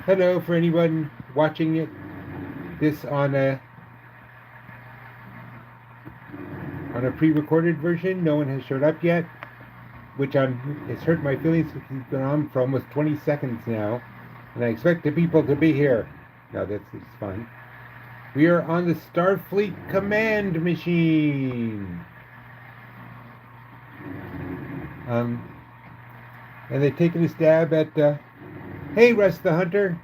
Hello for anyone watching this on a pre-recorded version. No one has showed up yet, which it's hurt my feelings because it's been on for almost 20 seconds now, and I expect the people to be here. No, it's fine. We are on the Starfleet command machine. Um, and they've taken a stab at, hey, Russ the Hunter.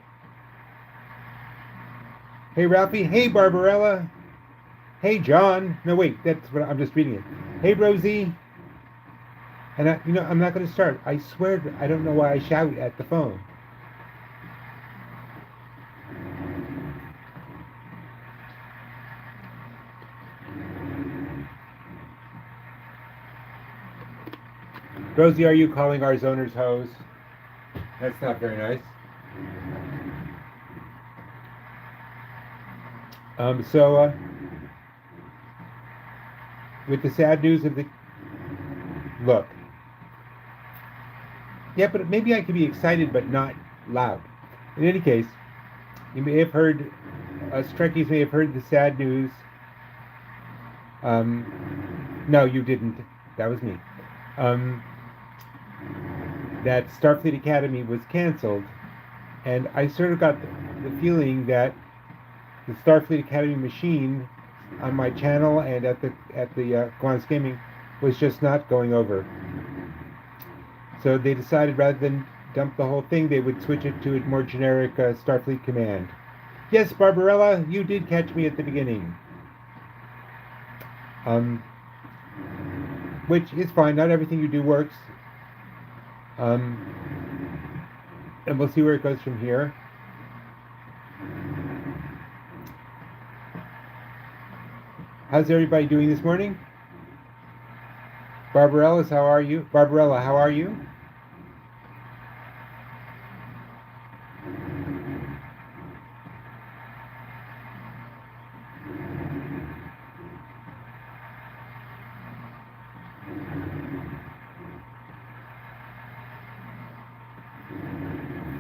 Hey, Ralphie. Hey, Barbarella. Hey, John. No, wait, that's what I'm just reading it. Hey, Rosie. And I'm not going to start. I swear, I don't know why I shout at the phone. Rosie, are you calling our zoners hoes? That's not very nice. So, with the sad news of the look, yeah, but maybe I could be excited but not loud. In any case, you may have heard, us Trekkies may have heard the sad news. No, you didn't. That was me. Um, that Starfleet Academy was canceled, and I sort of got the feeling that the Starfleet Academy machine on my channel and at the Quantum Gaming was just not going over. So they decided rather than dump the whole thing, they would switch it to a more generic Starfleet command. Yes, Barbarella, you did catch me at the beginning. Um, which is fine. Not everything you do works. Um, and we'll see where it goes from here. How's everybody doing this morning? Barbarella, how are you? Barbarella, how are you?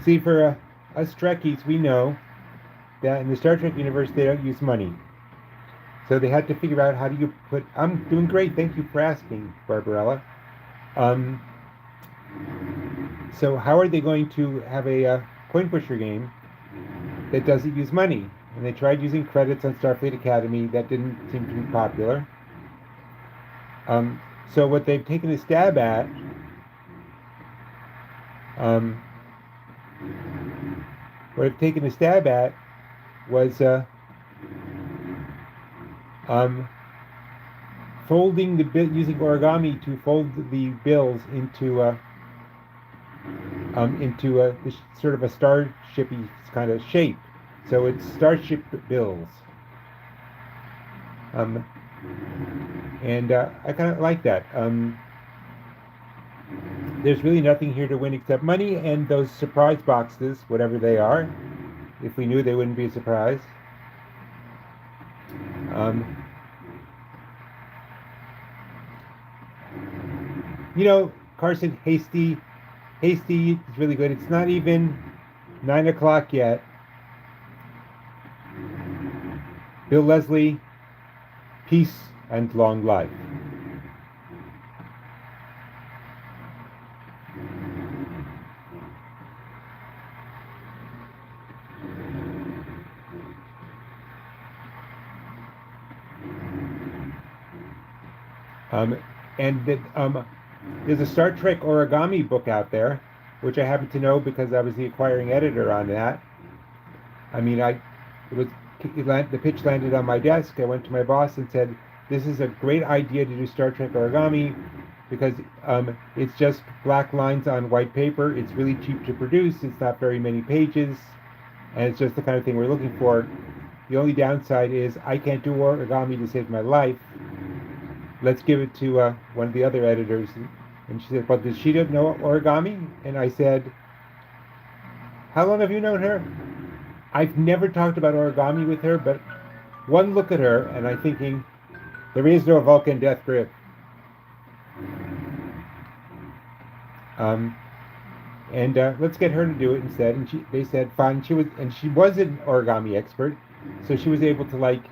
See, for us Trekkies, we know that in the Star Trek universe, they don't use money. So they had to figure out how do you put. I'm doing great. Thank you for asking, Barbarella. Um, so how are they going to have a coin pusher game that doesn't use money? And they tried using credits on Starfleet Academy. That didn't seem to be popular. So what they've taken a stab at um, what I've taken a stab at was um, folding the bill using origami to fold the bills into sort of a starshipy kind of shape. So it's starship bills, um, and I kind of like that. There's really nothing here to win except money and those surprise boxes, whatever they are. If we knew, they wouldn't be a surprise. Um, Carson, hasty is really good. It's not even 9 o'clock yet. Bill Leslie, peace and long life. Um, and there's a Star Trek origami book out there, which I happen to know because I was the acquiring editor on that. I mean, the pitch landed on my desk. I went to my boss and said, "This is a great idea to do Star Trek origami because it's just black lines on white paper. It's really cheap to produce. It's not very many pages, and it's just the kind of thing we're looking for. The only downside is I can't do origami to save my life. Let's give it to one of the other editors." And she said, "But does she know origami?" And I said, "How long have you known her?" I've never talked about origami with her, but one look at her and I'm thinking, there is no Vulcan death grip. Um, And let's get her to do it instead. And they said fine. She was an origami expert, so she was able to like.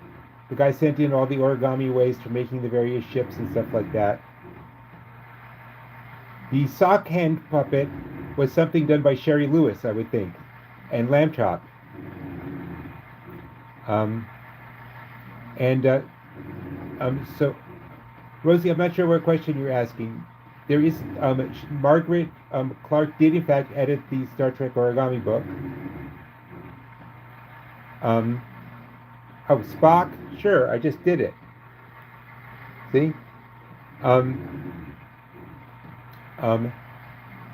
The guy sent in all the origami ways for making the various ships and stuff like that. The sock hand puppet was something done by Sherry Lewis, I would think, and Lamb Chop. Um, and so, Rosie, I'm not sure what question you're asking. There is Margaret Clark did in fact edit the Star Trek origami book. Oh, Spock, sure, I just did it. See? Um,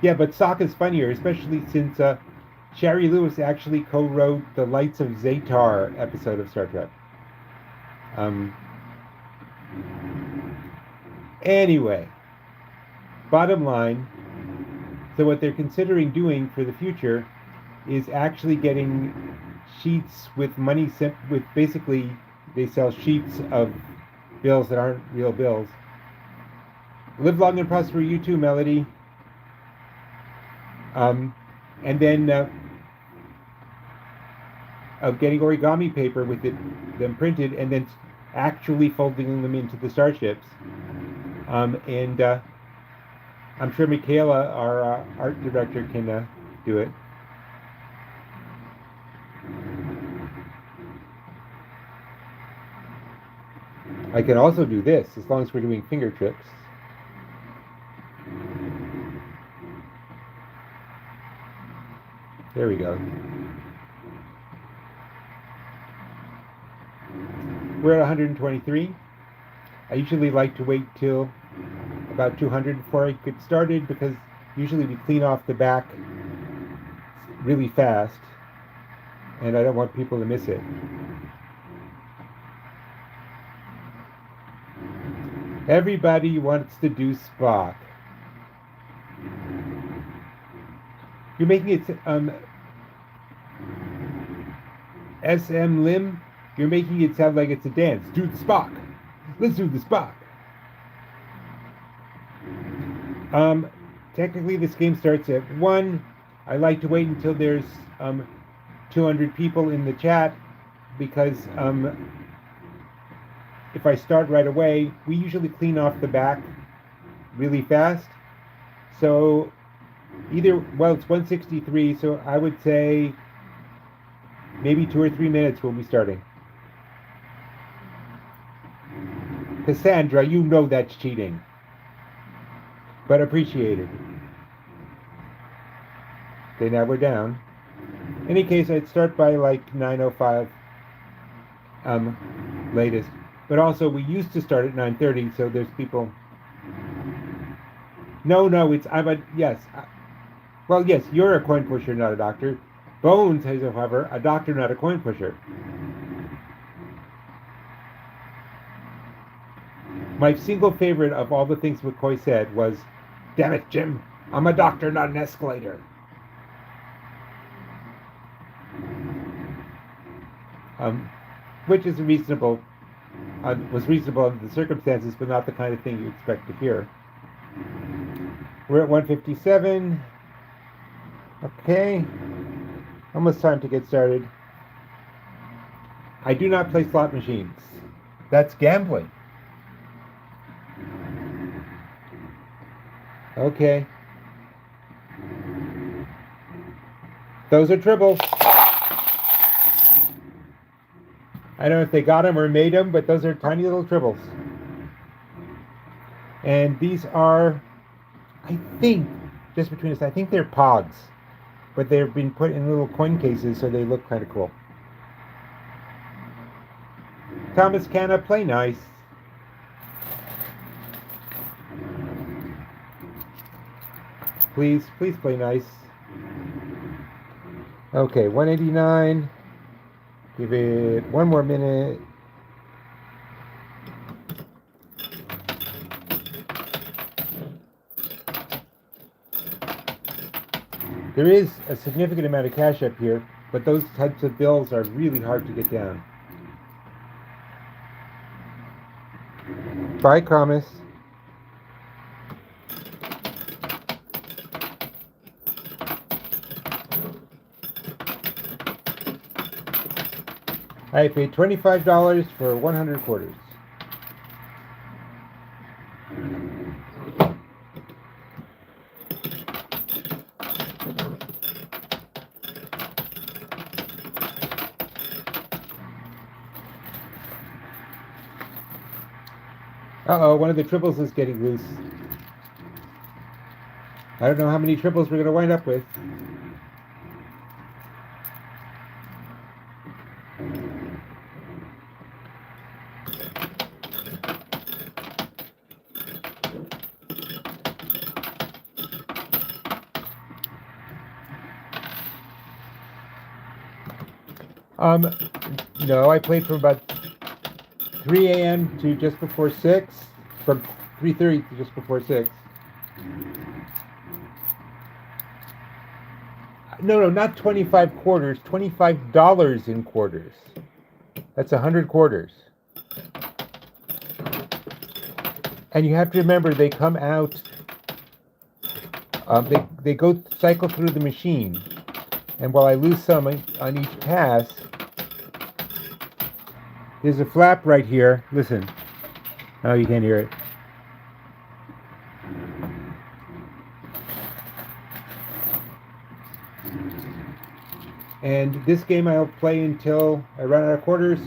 yeah, but Spock is funnier, especially since Sherry Lewis actually co-wrote the Lights of Zatar episode of Star Trek. Anyway, bottom line, so what they're considering doing for the future is actually getting sheets with money sent with basically they sell sheets of bills that aren't real bills. Live long and prosper, you too, Melody. And then getting origami paper with them printed and then actually folding them into the starships. And I'm sure Michaela, our art director, can do it. I can also do this, as long as we're doing finger tricks. There we go. We're at 123. I usually like to wait till about 200 before I get started because usually we clean off the back really fast and I don't want people to miss it. Everybody wants to do Spock. You're making it SM Lim, you're making it sound like it's a dance. Do the Spock. Let's do the Spock. Technically this game starts at 1. I like to wait until there's 200 people in the chat because if I start right away, we usually clean off the back really fast. So well, it's 163, so I would say maybe 2 or 3 minutes we'll be starting. Cassandra, you know that's cheating. But appreciated. Okay, now we're down. In any case, I'd start by like 9:05 latest. But also, we used to start at 9:30, so there's people. No, yes. Well, yes, you're a coin pusher, not a doctor. Bones is, however, a doctor, not a coin pusher. My single favorite of all the things McCoy said was, "Damn it, Jim, I'm a doctor, not an escalator." Which is reasonable, was reasonable under the circumstances, but not the kind of thing you expect to hear. We're at 157. Okay, almost time to get started. I do not play slot machines. That's gambling. Okay. Those are triples. I don't know if they got them or made them, but those are tiny little triples. And these are, I think, just between us, I think they're pogs. But they've been put in little coin cases, so they look kind of cool. Thomas Canna, play nice. Please play nice. Okay, 189. Give it one more minute. There is a significant amount of cash up here, but those types of bills are really hard to get down. Bye, Thomas. I paid $25 for 100 quarters. Uh-oh, one of the triples is getting loose. I don't know how many triples we're going to wind up with. No, I played from about 3 a.m. to just before 6, from 3:30 to just before 6. No, not 25 quarters, $25 in quarters. That's 100 quarters. And you have to remember, they come out, they go cycle through the machine. And while I lose some on each pass, there's a flap right here. Listen. Oh, you can't hear it. And this game I'll play until I run out of quarters.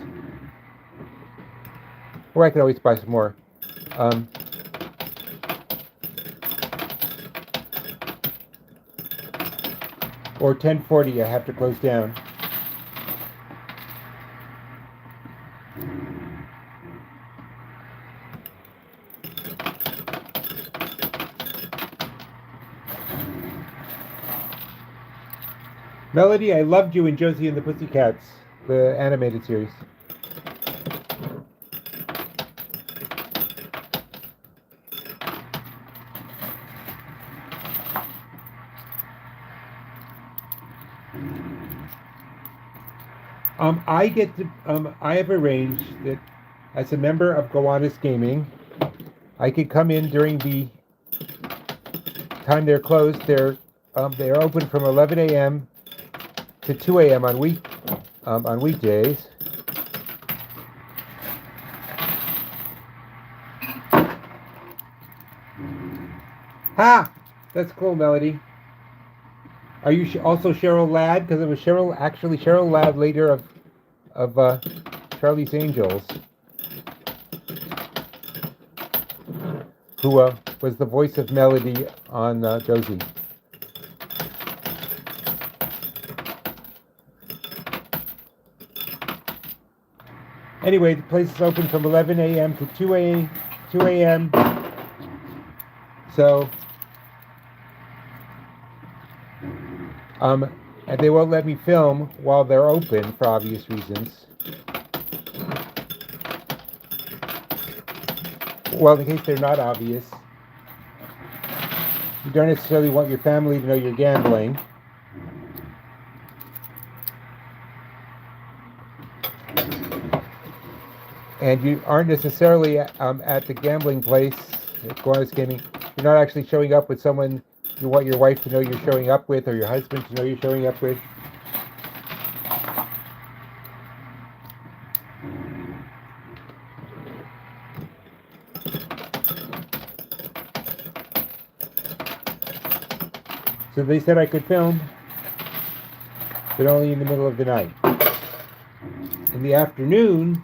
Or I can always buy some more. Or 10:40, I have to close down. Melody, I loved you in Josie and the Pussycats, the animated series. I have arranged that as a member of Gowanus Gaming, I could come in during the time they're closed. They're open from 11 a.m. to 2 a.m. on weekdays. Ha! That's cool, Melody. Are you also Cheryl Ladd? Because it was Cheryl Ladd, later of Charlie's Angels, who was the voice of Melody on Josie. Anyway, the place is open from 11 a.m. to 2 a.m. So, and they won't let me film while they're open for obvious reasons. Well, in case they're not obvious, you don't necessarily want your family to know you're gambling. And you aren't necessarily at the gambling place, at Gowanus Gaming. You're not actually showing up with someone you want your wife to know you're showing up with, or your husband to know you're showing up with. So they said I could film, but only in the middle of the night. In the afternoon,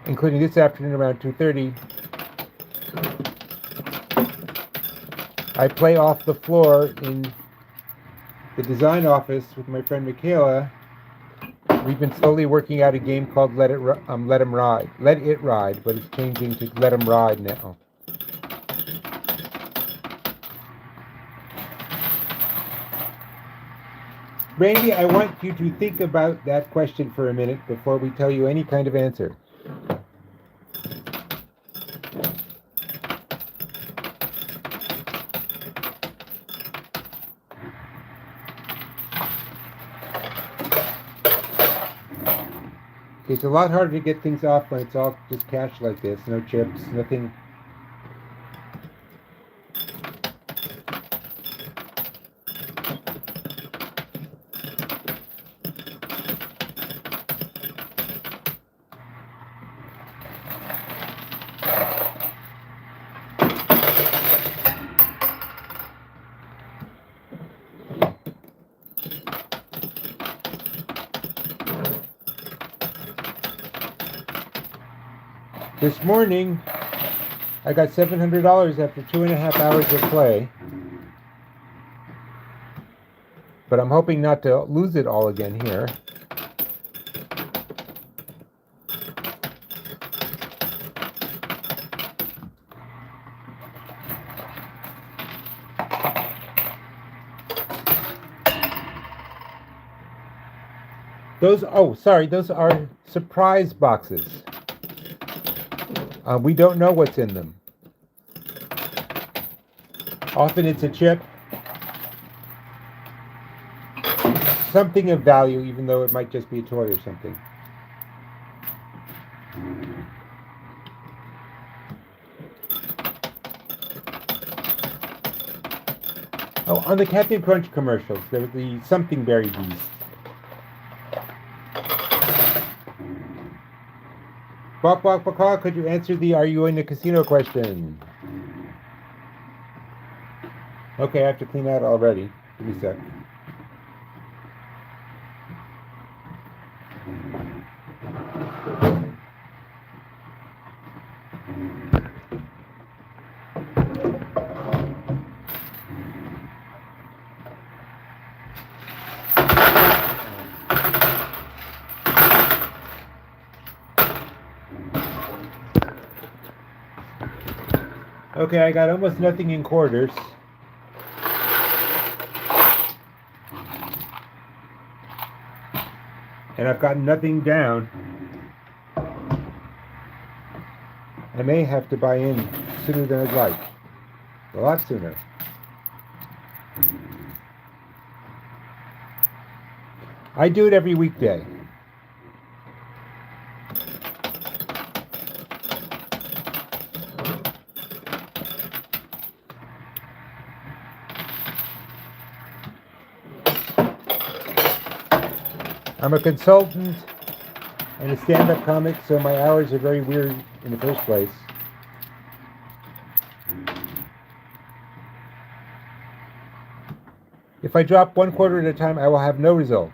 including this afternoon around 2:30, I play off the floor in the design office with my friend Michaela. We've been slowly working out a game called Let It Ride, but it's changing to Let 'Em Ride now. Randy, I want you to think about that question for a minute before we tell you any kind of answer. It's a lot harder to get things off when it's all just cash like this. No chips, nothing. This morning, I got $700 after 2.5 hours of play. But I'm hoping not to lose it all again here. Those are surprise boxes. We don't know what's in them. Often it's a chip, something of value, even though it might just be a toy or something. Oh, on the Captain Crunch commercials, there was the something berry beast. Bok Bok Baka, could you answer the "Are you in the casino" question? Okay, I have to clean that already. Give me a sec. Okay, I got almost nothing in quarters. And I've got nothing down. I may have to buy in sooner than I'd like. A lot sooner. I do it every weekday. I'm a consultant and a stand-up comic, so my hours are very weird in the first place. If I drop one quarter at a time, I will have no results.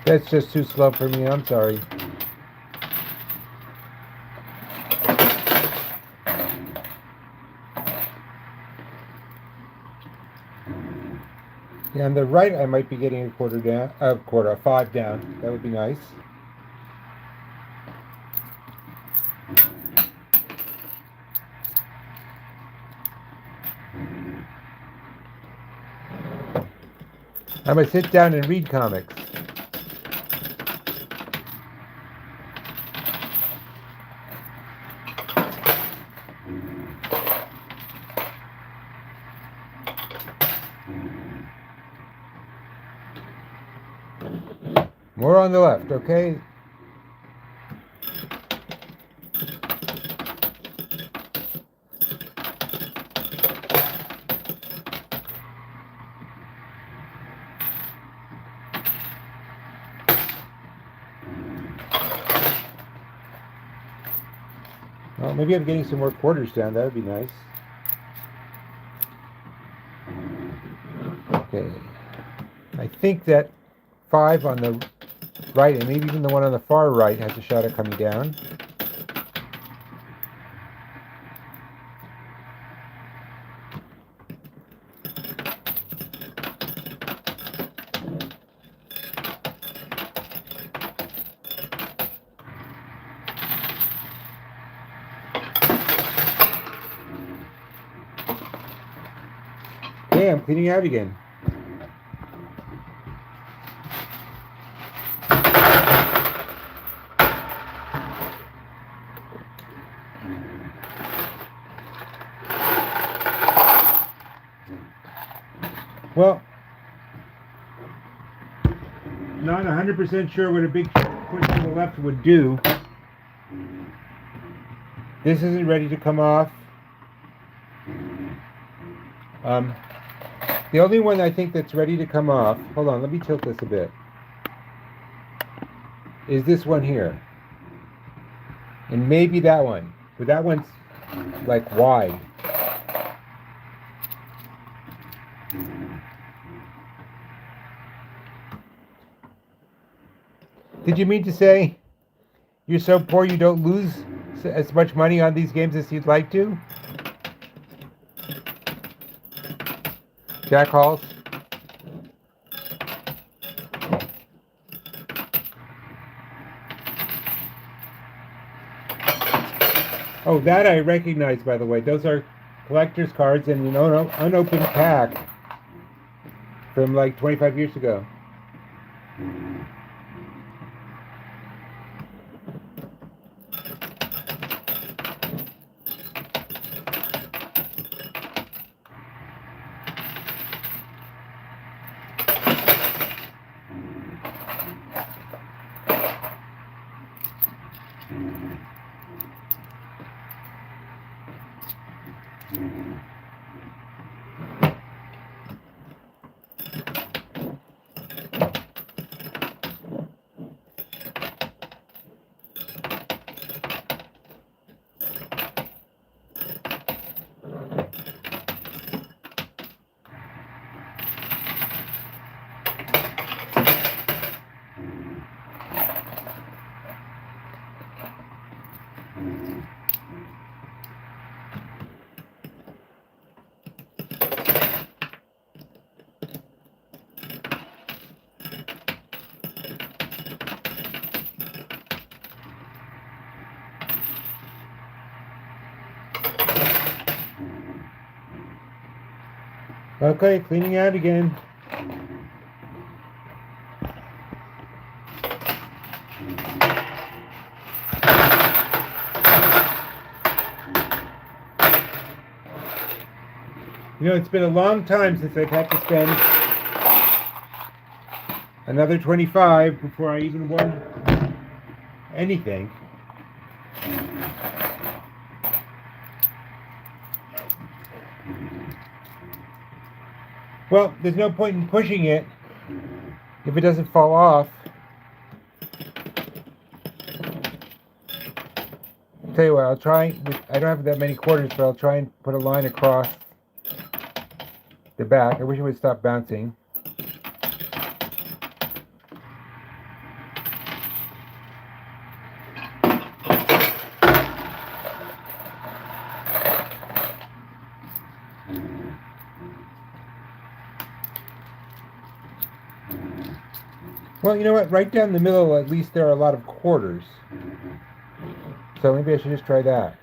That's just too slow for me, I'm sorry. Yeah, on the right I might be getting a five down. That would be nice. I'm gonna sit down and read comics. More on the left, okay? Well, maybe I'm getting some more quarters down. That would be nice. Okay. I think that 5 on the right, and maybe even the one on the far right, has a shot at coming down. Okay, I'm cleaning out again. Well, not 100% sure what a big push to the left would do. This isn't ready to come off. The only one I think that's ready to come off, hold on, let me tilt this a bit, is this one here. And maybe that one. But that one's like wide. Did you mean to say you're so poor you don't lose as much money on these games as you'd like to? Jack Halls? Oh, that I recognize, by the way. Those are collector's cards in an unopened pack from like 25 years ago. Okay, cleaning out again. You know, it's been a long time since I've had to spend another 25 before I even won anything. Well, there's no point in pushing it if it doesn't fall off. I'll tell you what, I'll try, I don't have that many quarters, but I'll try and put a line across the back. I wish it would stop bouncing. Well, you know what? Right down the middle, at least there are a lot of quarters. So maybe I should just try that.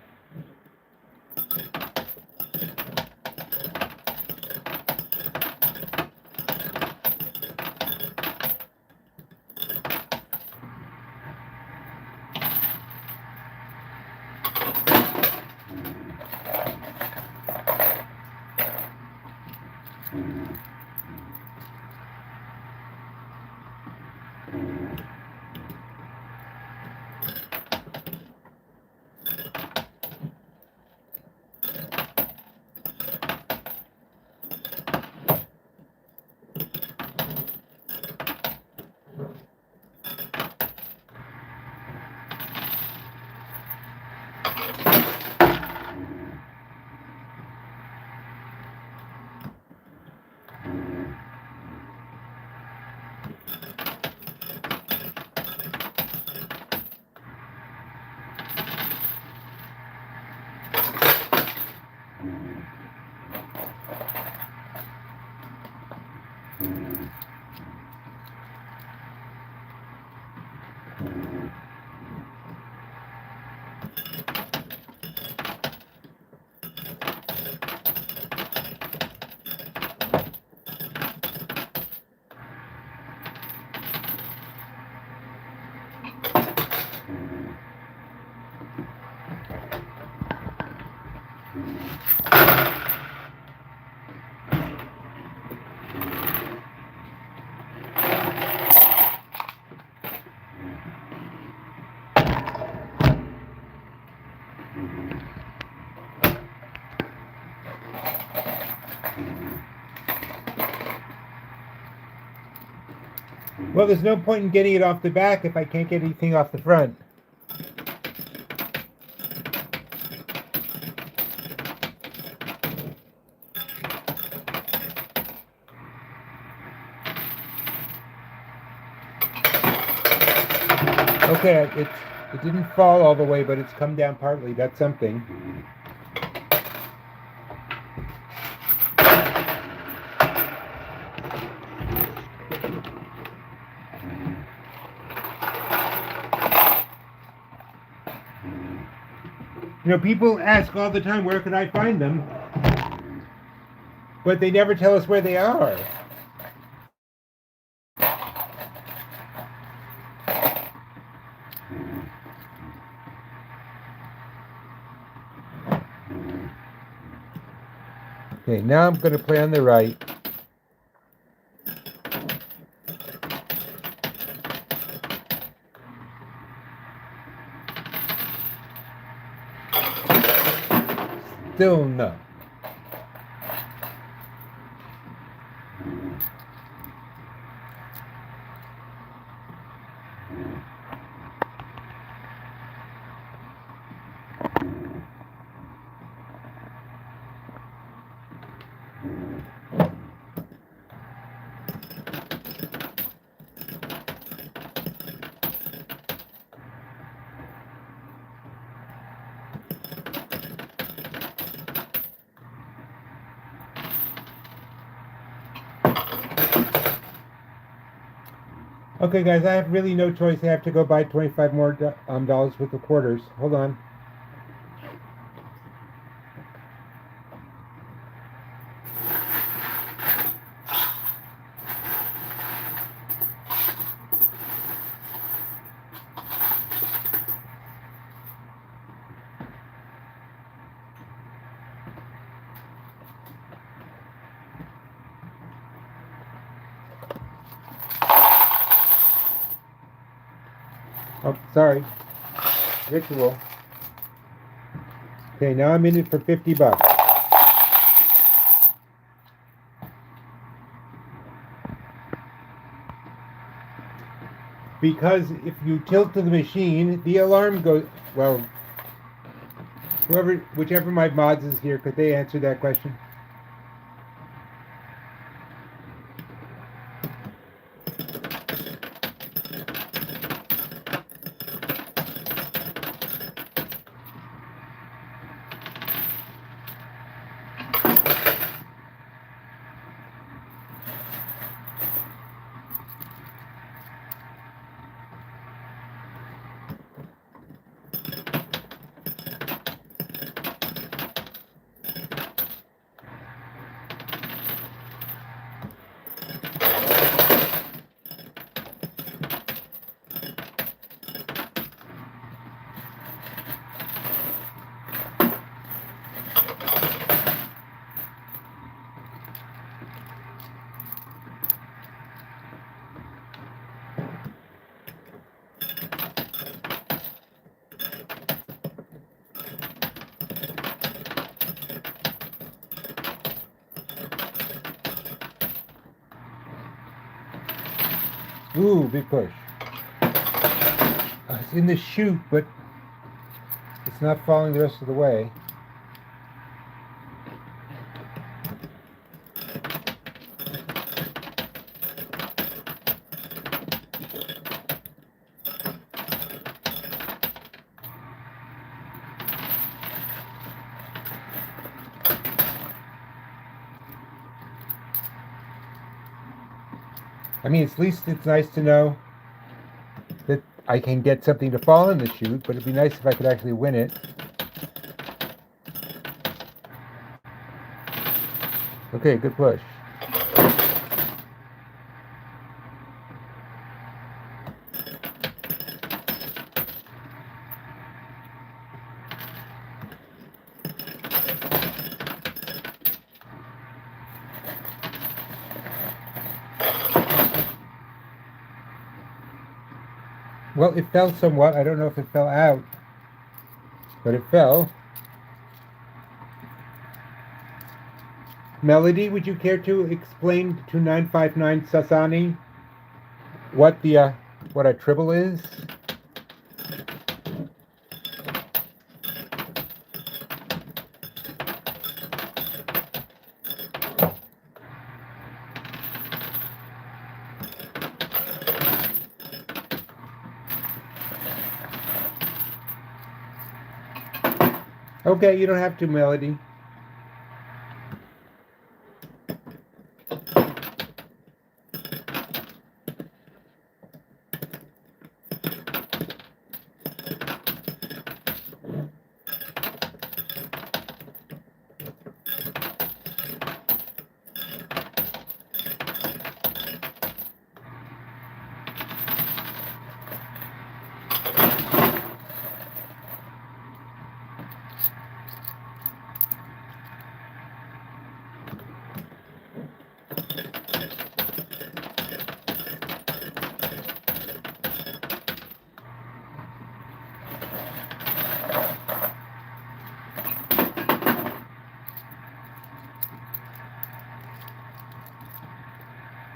Well, there's no point in getting it off the back if I can't get anything off the front. Okay, it didn't fall all the way, but it's come down partly. That's something. You know, people ask all the time, where can I find them? But they never tell us where they are. Okay, now I'm going to play on the right. Still no. Okay, guys, I have really no choice. I have to go buy 25 more dollars worth of quarters. Hold on. Oh, sorry. Ritual. Okay, now I'm in it for 50 bucks. Because if you tilt to the machine, the alarm goes, well, whichever my mods is here, could they answer that question? Ooh, big push. It's in the chute, but it's not falling the rest of the way. I mean, at least it's nice to know that I can get something to fall in the chute, but it'd be nice if I could actually win it. Okay, good push. Well, it fell somewhat. I don't know if it fell out. but it fell. Melody, would you care to explain to 959 Sasani what what a tribble is? Okay, you don't have to, Melody.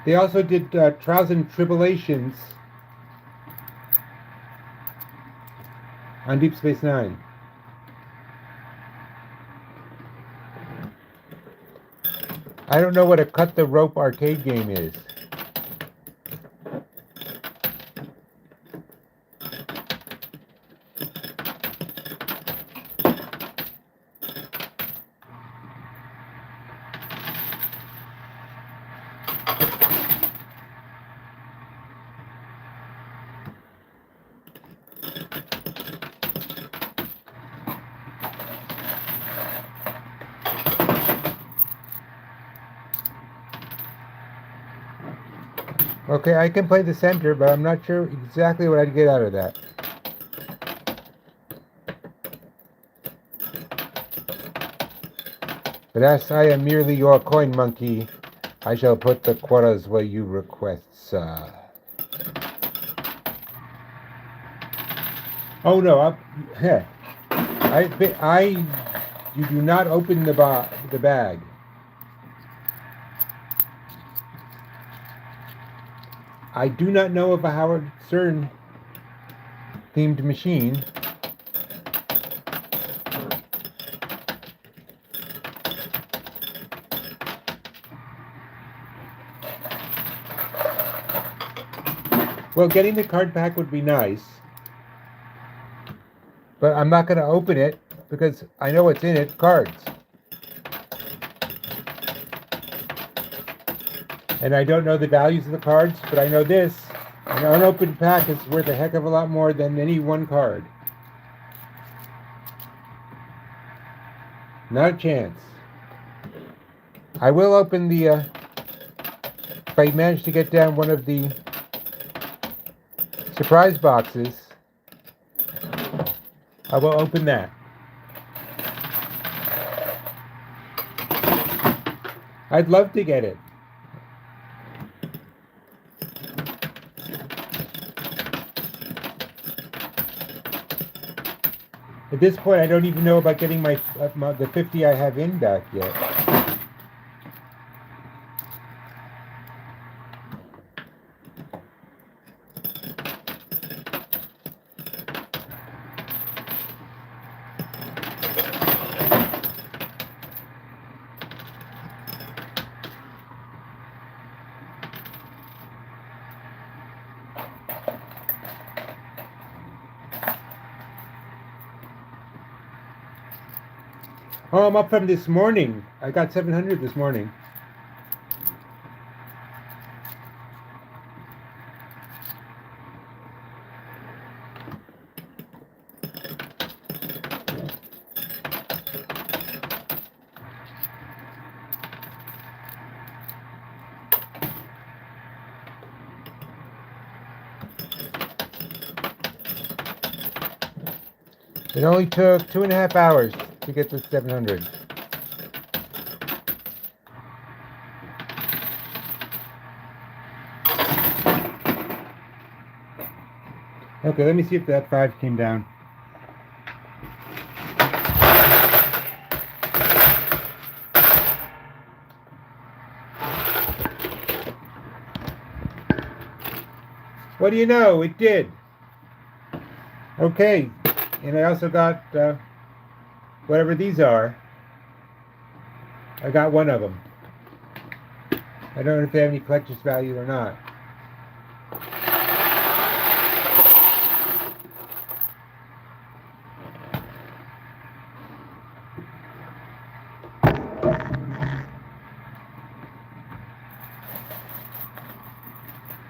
They also did Trials and Tribulations on Deep Space Nine. I don't know what a cut the rope arcade game is. Okay, I can play the center, but I'm not sure exactly what I'd get out of that. But as I am merely your coin monkey, I shall put the quotas where you request, sir. Oh no, you do not open the bag. I do not know of a Howard Stern themed machine. Well, getting the card back would be nice, but I'm not going to open it because I know what's in it, cards. And I don't know the values of the cards, but I know this. An unopened pack is worth a heck of a lot more than any one card. Not a chance. I will open the, if I manage to get down one of the surprise boxes, I will open that. I'd love to get it. At this point, I don't even know about getting the 50 I have in back yet. Oh, I'm up from this morning. I got 700 this morning. It only took 2.5 hours to get to 700. Okay, let me see if that 5 came down. What do you know? It did. Okay. And I also got whatever these are. I got one of them. I don't know if they have any collector's value or not.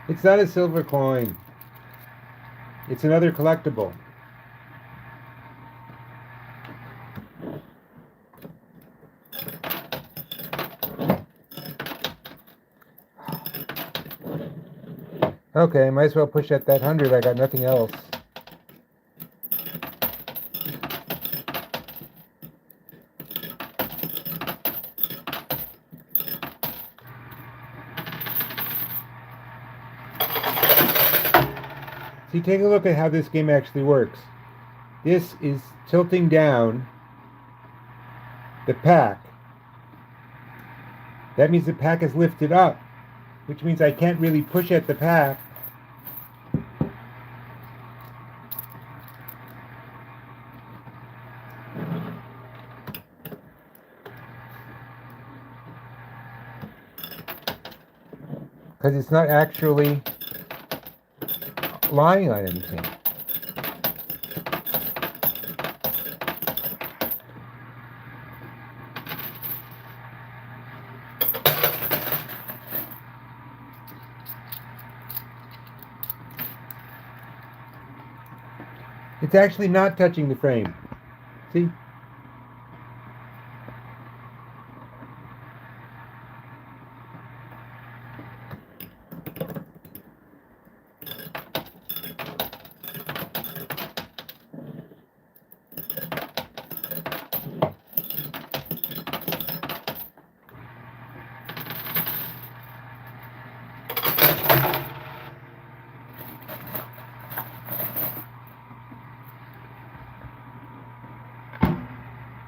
It's not a silver coin. It's another collectible. Okay, might as well push at that 100. I got nothing else. See, take a look at how this game actually works. This is tilting down the pack. That means the pack is lifted up, which means I can't really push at the pack. Because it's not actually lying on anything. It's actually not touching the frame. See?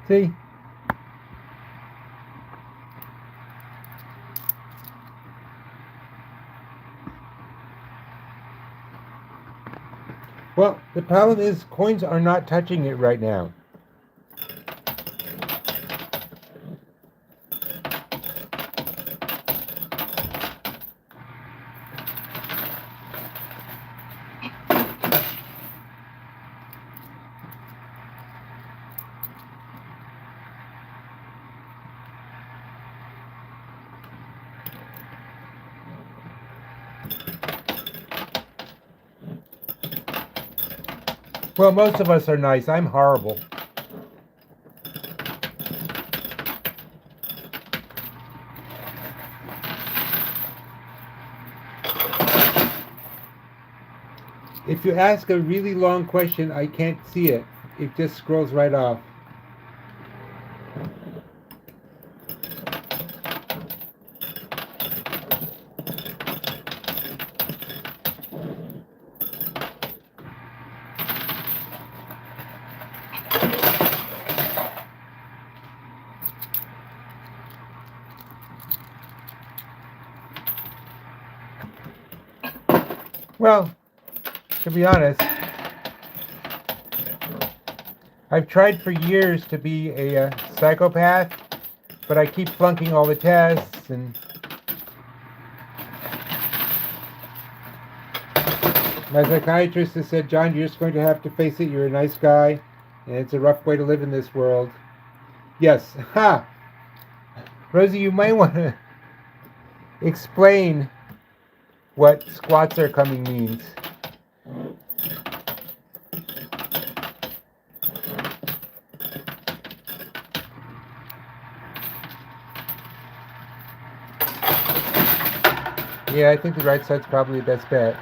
See? Well, the problem is coins are not touching it right now. Well, most of us are nice. I'm horrible. If you ask a really long question, I can't see it. It just scrolls right off. Well, to be honest, I've tried for years to be a psychopath, but I keep flunking all the tests, and my psychiatrist has said, John, you're just going to have to face it. You're a nice guy, and it's a rough way to live in this world. Yes. Ha! Rosie, you might want to explain what squats are coming means. Yeah, I think the right side's probably the best bet.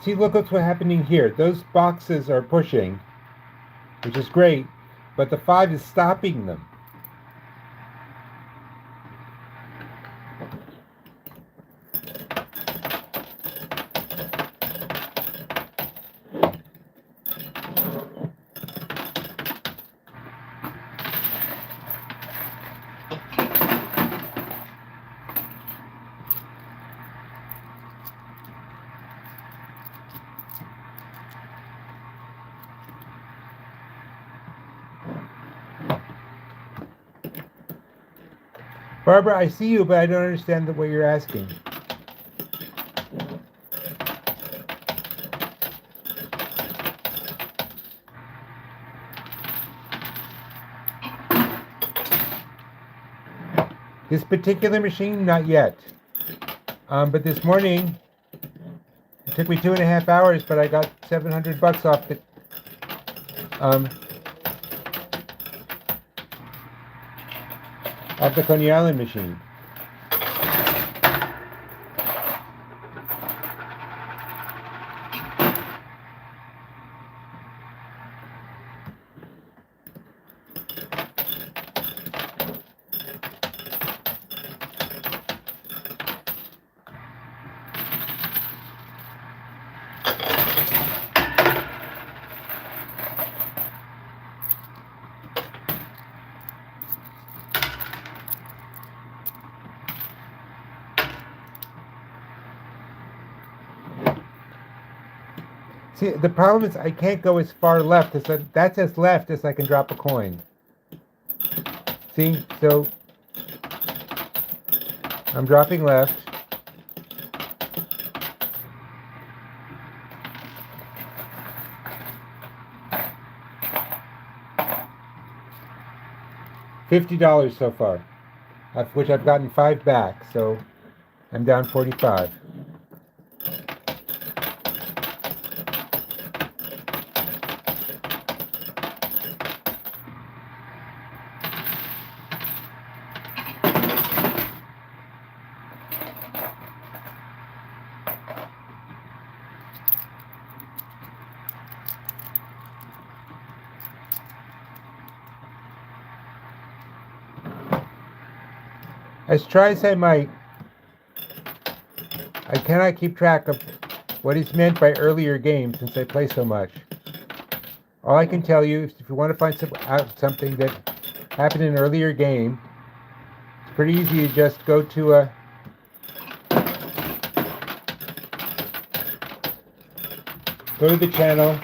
See, look what's happening here. Those boxes are pushing, which is great, but the 5 is stopping them. Barbara, I see you, but I don't understand what you're asking. This particular machine, not yet. But this morning, it took me 2.5 hours, but I got $700 um, off the Coney Island machine. See, the problem is I can't go as far left as that's as left as I can drop a coin. See, so I'm dropping left. $50 so far, of which I've gotten 5 back, so I'm down 45. As try as I might, I cannot keep track of what is meant by earlier games since I play so much. All I can tell you is if you want to find something that happened in an earlier game, it's pretty easy to just go to the channel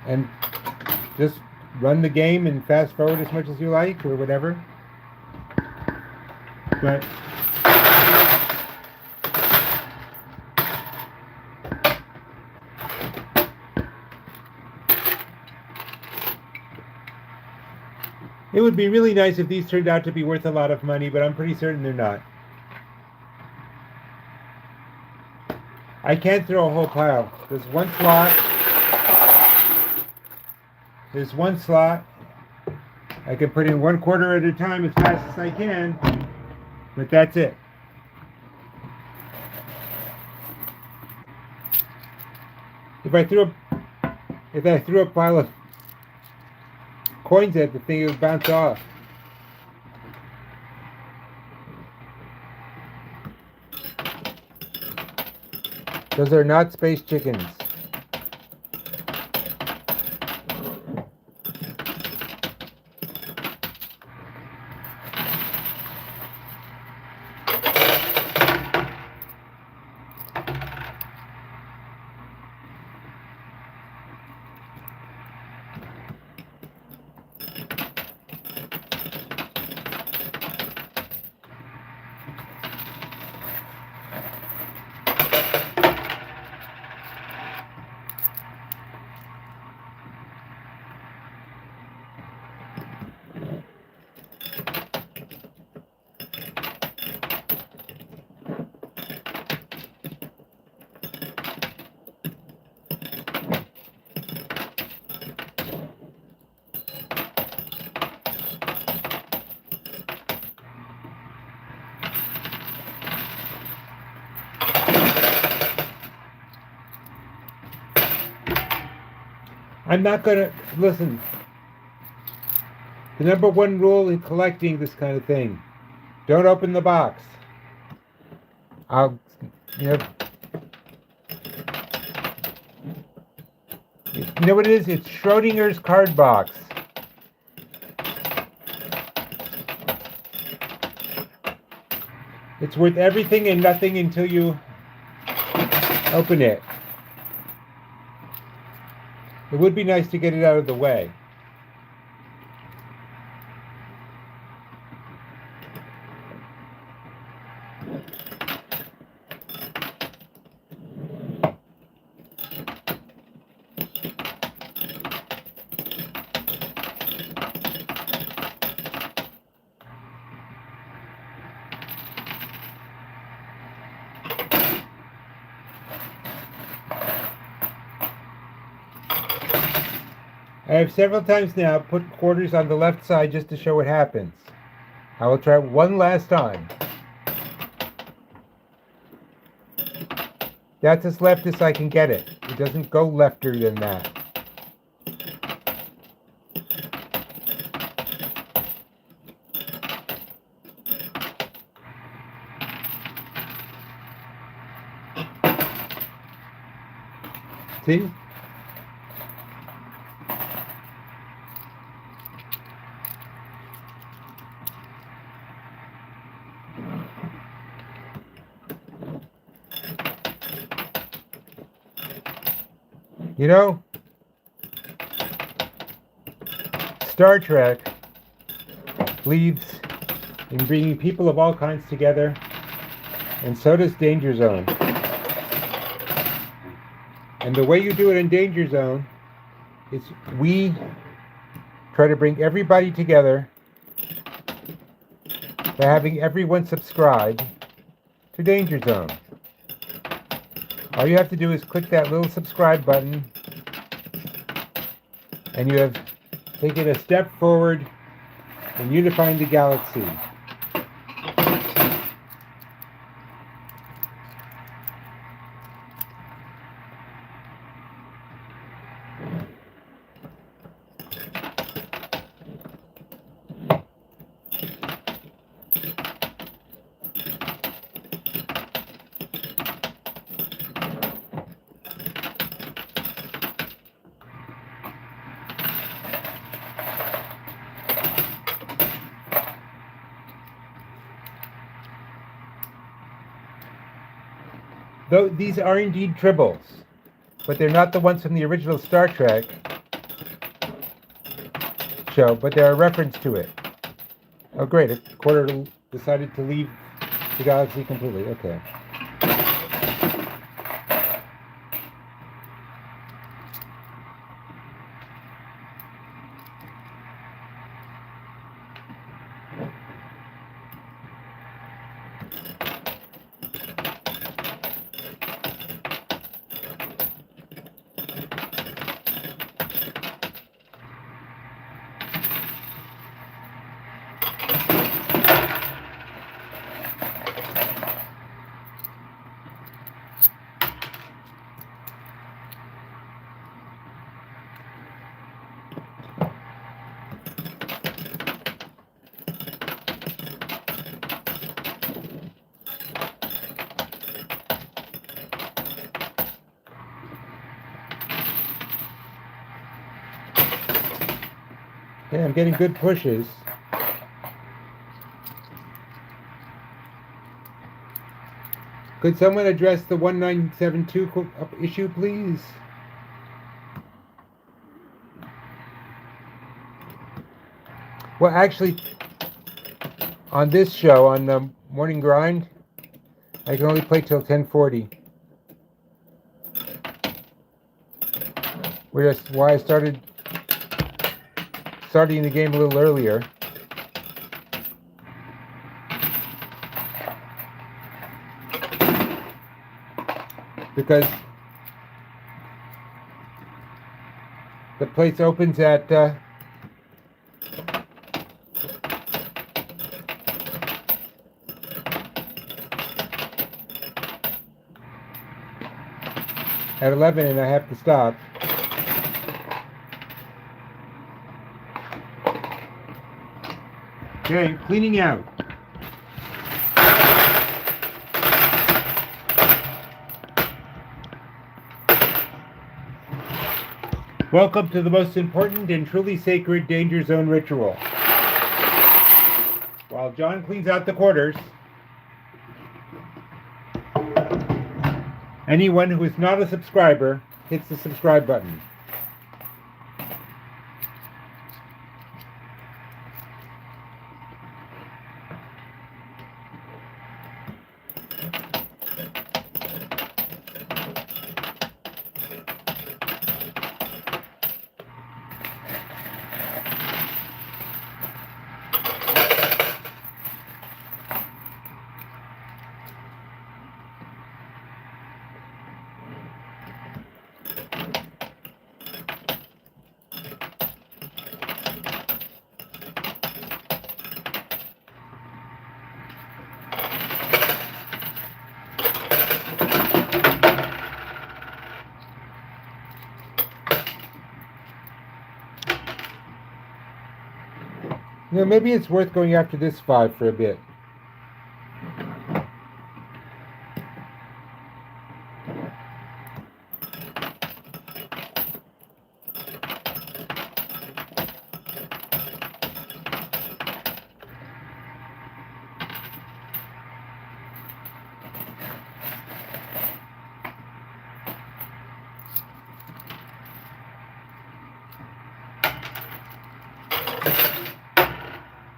and just run the game and fast forward as much as you like or whatever. But it would be really nice if these turned out to be worth a lot of money, but I'm pretty certain they're not. I can't throw a whole pile. There's one slot. There's one slot. I can put in 1/4 at a time as fast as I can, but that's it. If I threw a pile of coins at the thing, it would bounce off. Those are not space chickens. I'm not going to listen. The number one rule in collecting this kind of thing: don't open the box. You know what it is? It's Schrodinger's card box. It's worth everything and nothing until you open it. It would be nice to get it out of the way. I have several times now put quarters on the left side just to show what happens. I will try one last time. That's as left as I can get it. It doesn't go lefter than that. See? You know, Star Trek believes in bringing people of all kinds together, and so does Danger Zone. And the way you do it in Danger Zone is we try to bring everybody together by having everyone subscribe to Danger Zone. All you have to do is click that little subscribe button, and you have taken a step forward in unifying the galaxy. Though these are indeed tribbles, but they're not the ones from the original Star Trek show, but they're a reference to it. Oh great, a quarter decided to leave the galaxy completely. Okay. Yeah, I'm getting good pushes. Could someone address the 1972 issue, please? Well, actually, on this show, on the Morning Grind, I can only play till 10:40. Which is why I starting the game a little earlier. Because the place opens at at 11 and I have to stop. Okay, cleaning out. Welcome to the most important and truly sacred Danger Zone ritual. While John cleans out the quarters, anyone who is not a subscriber hits the subscribe button. maybe it's worth going after this 5 for a bit.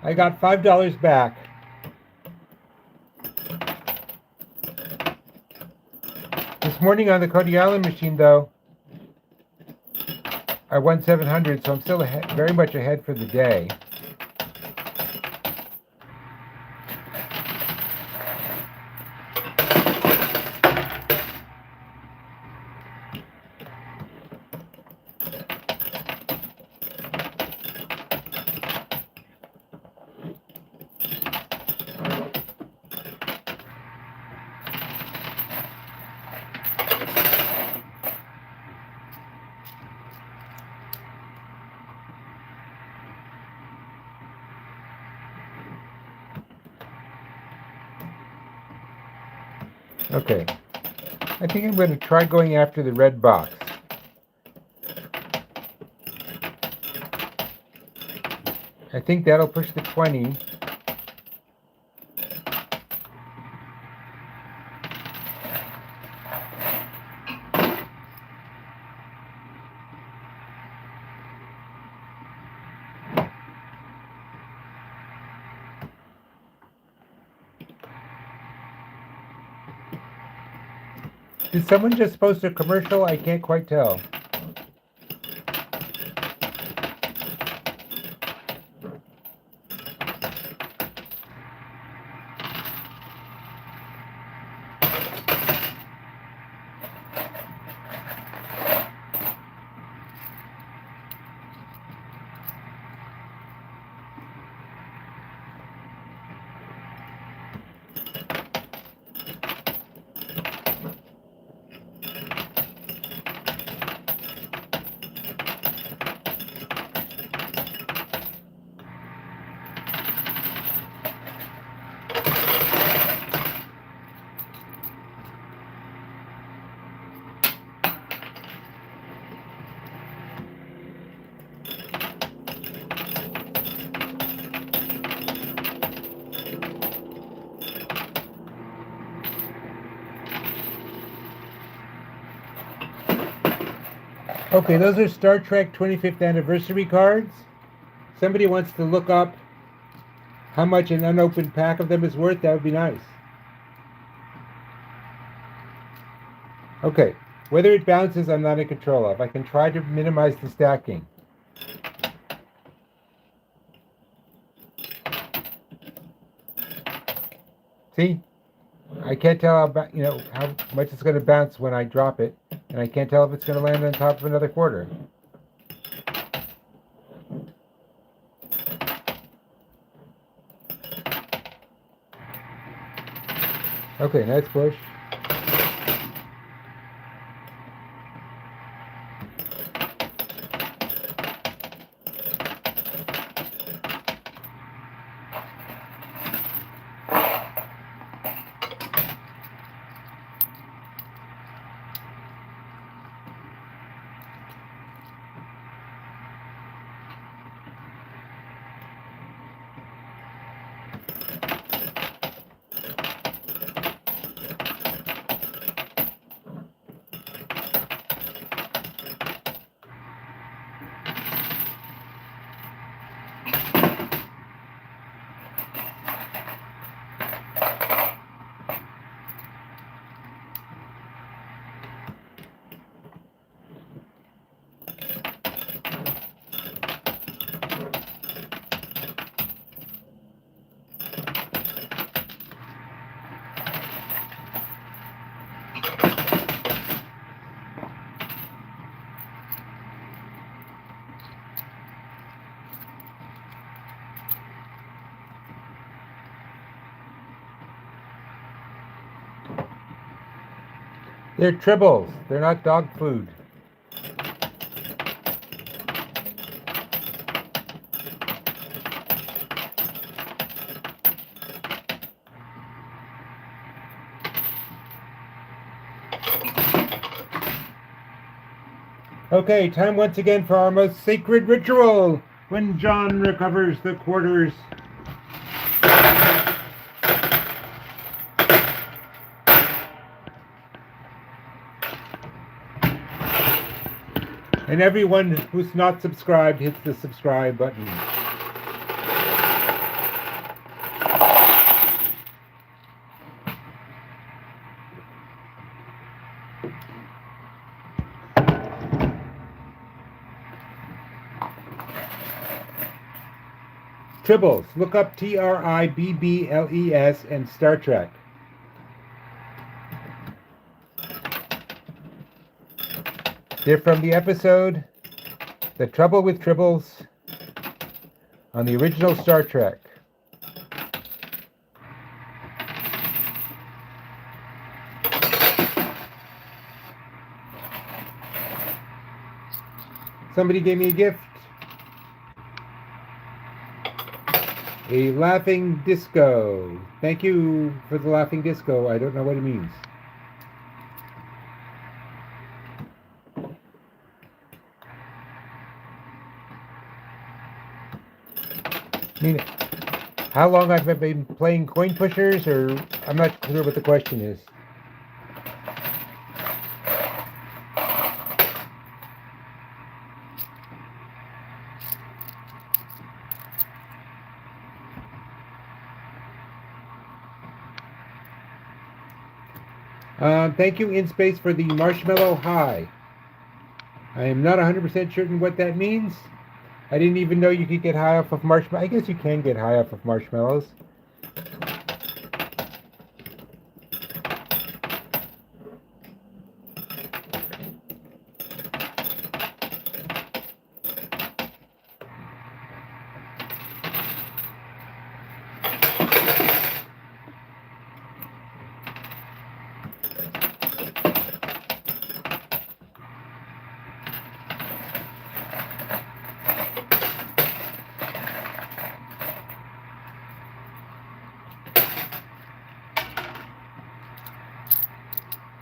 I got $5 back. This morning on the Cody Island machine, though, I won 700, so I'm still ahead, very much ahead for the day. Okay, I think I'm going to try going after the red box. I think that'll push the 20. Did someone just post a commercial? I can't quite tell. Okay, those are Star Trek 25th anniversary cards. Somebody wants to look up how much an unopened pack of them is worth. That would be nice. Okay, whether it bounces, I'm not in control of. I can try to minimize the stacking. See? I can't tell how much it's going to bounce when I drop it, and I can't tell if it's going to land on top of another quarter. Okay, nice push. They're tribbles. They're not dog food. Okay, time once again for our most sacred ritual. When John recovers the quarters. And everyone who's not subscribed hits the subscribe button. Tribbles. Look up Tribbles and Star Trek. They're from the episode The Trouble with Tribbles on the original Star Trek. Somebody gave me a gift. A laughing disco. Thank you for the laughing disco. I don't know what it means. I mean, how long I've been playing coin pushers, or I'm not clear what the question is. Thank you, InSpace, for the marshmallow high. I am not 100% certain what that means. I didn't even know you could get high off of marshmallows. I guess you can get high off of marshmallows.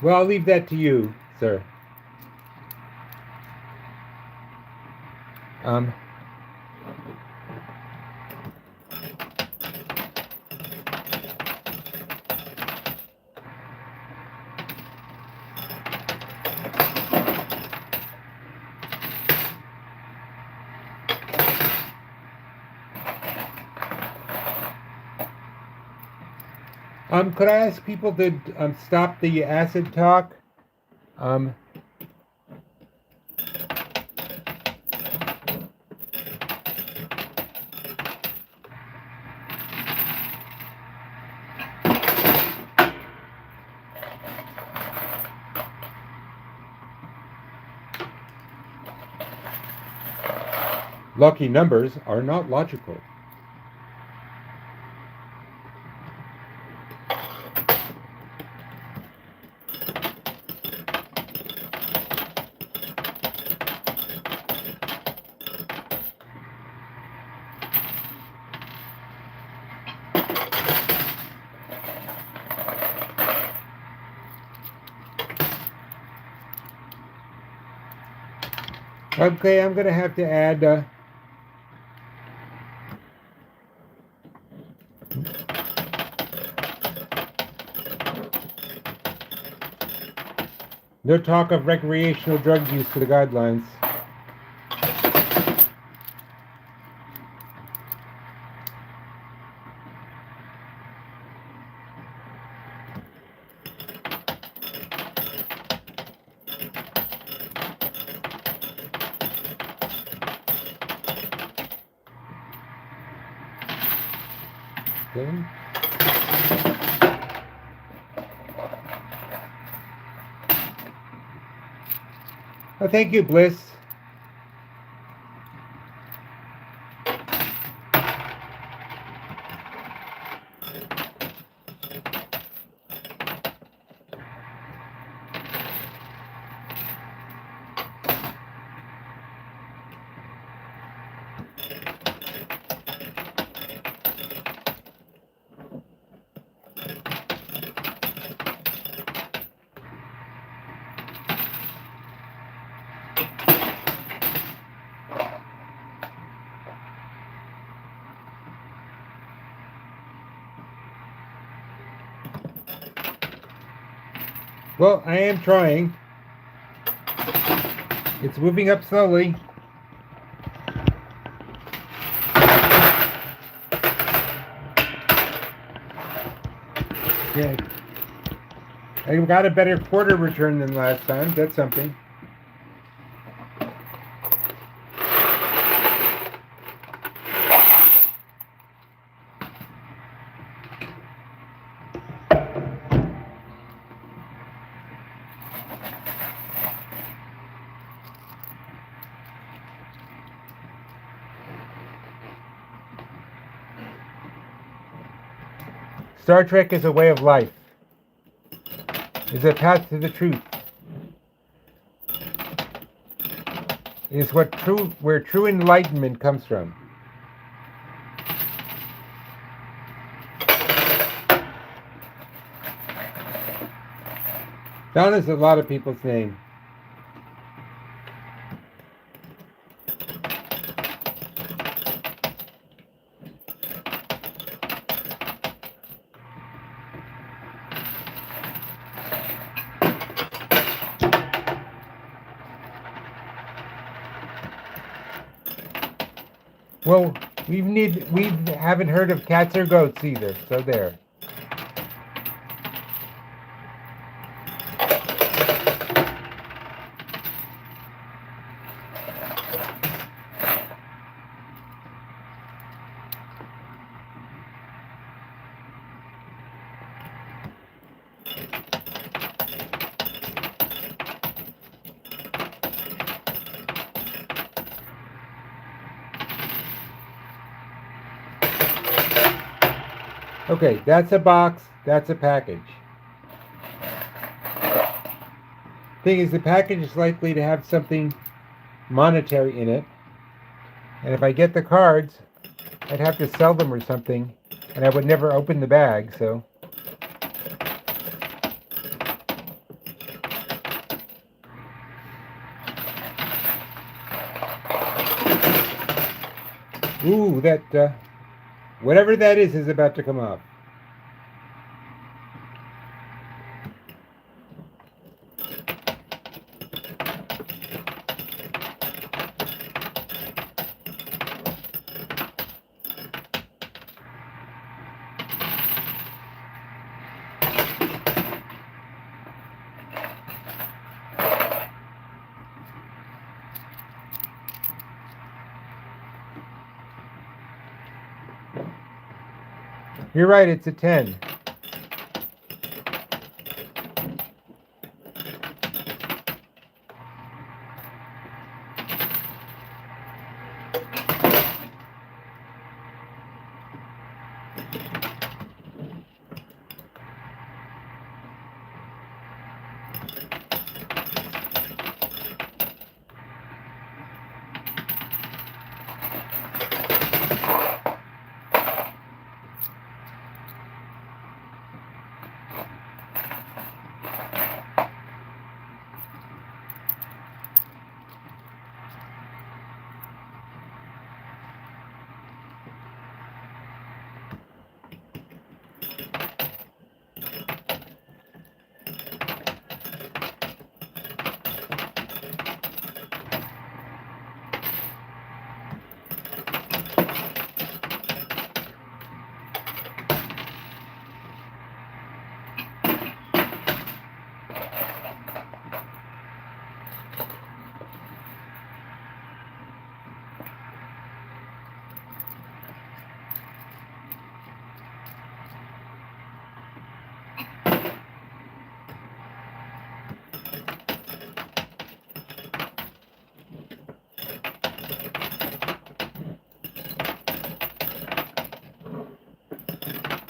Well, I'll leave that to you, sir. Could I ask people to stop the acid talk? Lucky numbers are not logical. Okay, I'm going to have to add no talk of recreational drug use to the guidelines. Okay. Oh, thank you, Bliss. Well, I am trying. It's moving up slowly. Yeah. I got a better quarter return than last time. That's something. Star Trek is a way of life. Is a path to the truth. Is where true enlightenment comes from. Donna's a lot of people's name. Well, we haven't heard of cats or goats either, so there. Okay, that's a box, that's a package. Thing is, the package is likely to have something monetary in it. And if I get the cards, I'd have to sell them or something, and I would never open the bag, so. Ooh, that, whatever that is about to come off. You're right, it's a 10.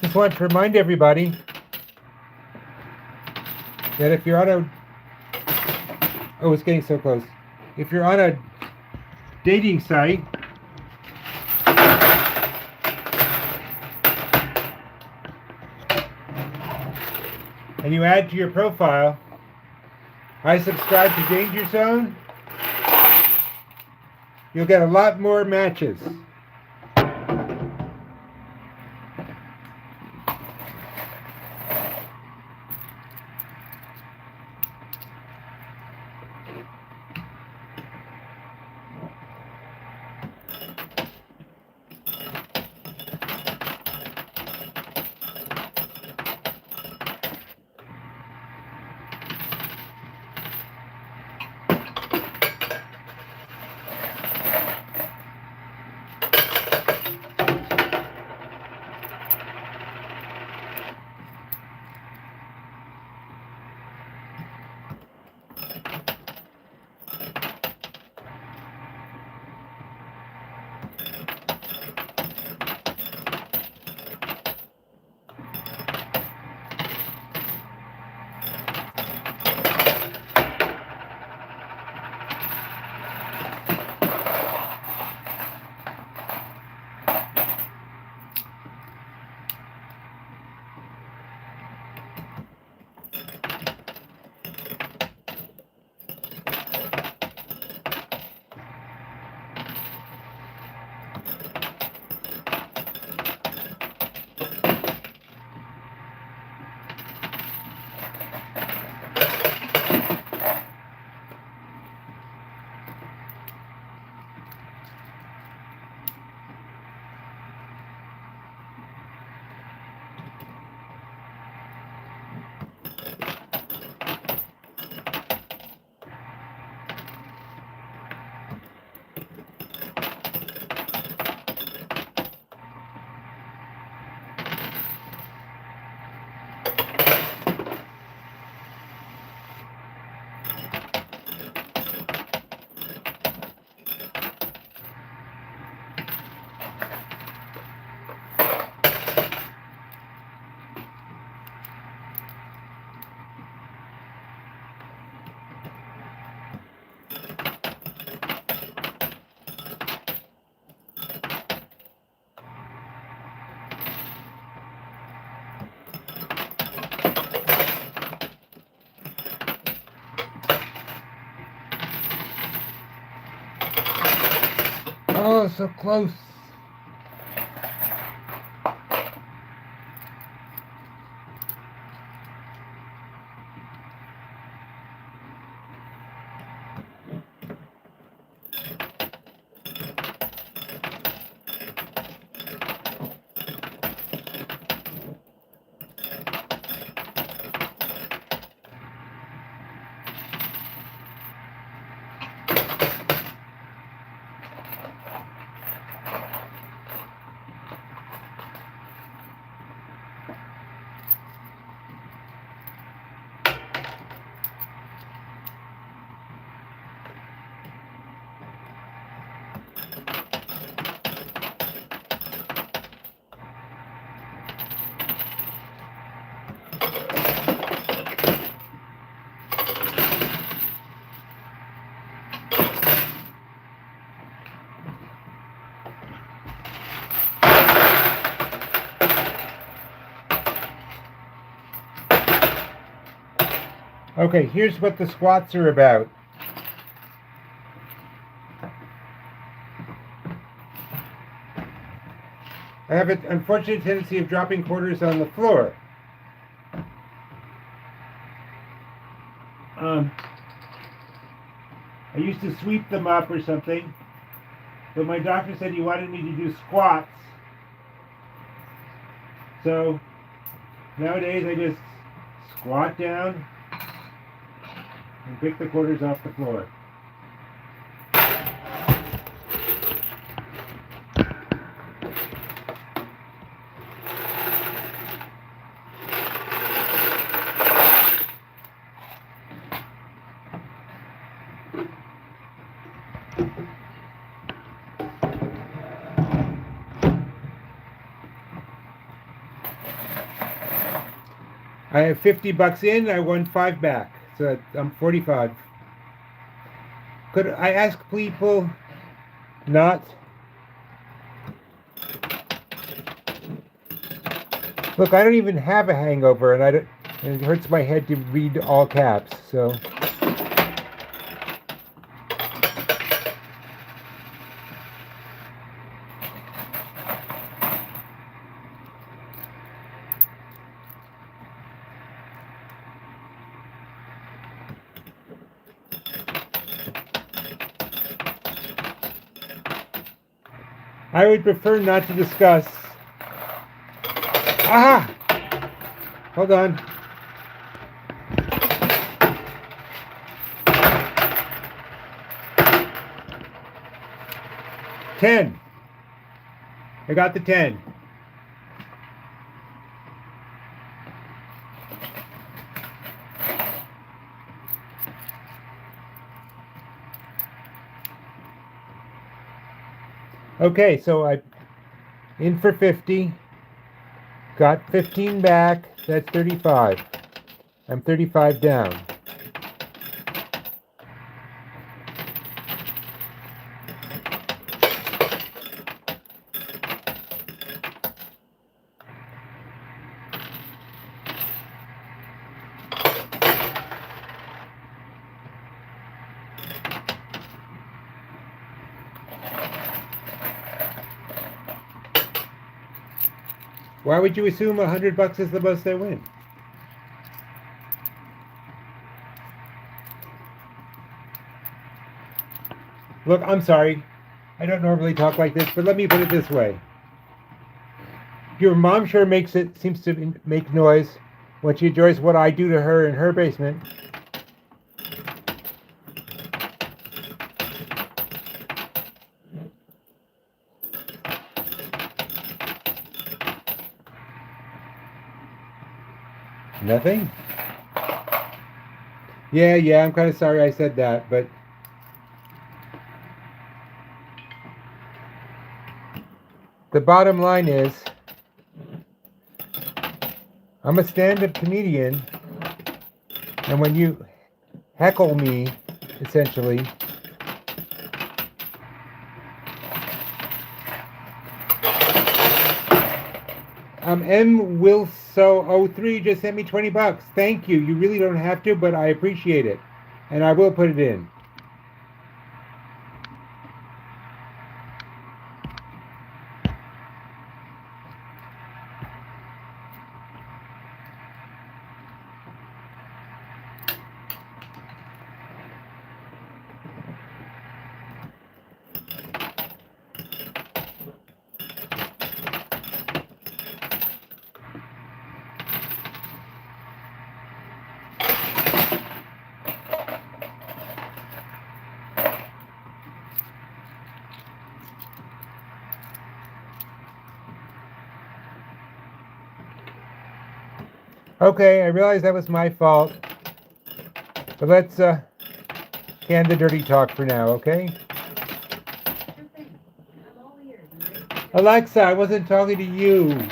Just want to remind everybody that if you're on a... Oh, it's getting so close. If you're on a dating site, and you add to your profile, I subscribe to Danger Zone, you'll get a lot more matches. Oh, so close. Okay, here's what the squats are about. I have an unfortunate tendency of dropping quarters on the floor. I used to sweep them up or something, but my doctor said he wanted me to do squats. So nowadays I just squat down and pick the quarters off the floor. I have $50 in, I won 5 back, so I'm 45. Could I ask people not? Look, I don't even have a hangover, and it hurts my head to read all caps, so. I would prefer not to discuss. Ah! Hold on. $10. I got the 10. Okay, so I in for 50, got 15 back, that's 35. I'm 35 down. Why would you assume $100 is the most I win? Look, I'm sorry. I don't normally talk like this, but let me put it this way. Your mom sure seems to make noise when she enjoys what I do to her in her basement. Nothing? Yeah, I'm kind of sorry I said that, but the bottom line is, I'm a stand-up comedian, and when you heckle me, essentially, M. Wilso03 just sent me $20. Thank you. You really don't have to, but I appreciate it. And I will put it in. Okay, I realize that was my fault. But let's can the dirty talk for now, okay? Alexa, I wasn't talking to you.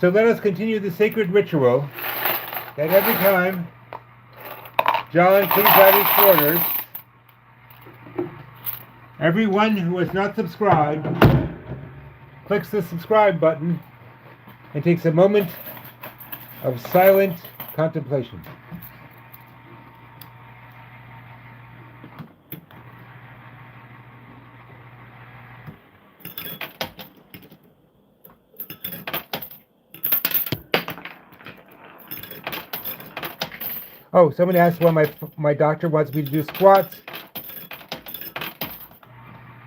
So let us continue the sacred ritual that every time John cleans out his quarters, everyone who has not subscribed clicks the subscribe button and takes a moment of silent contemplation. Oh, someone asked why my doctor wants me to do squats.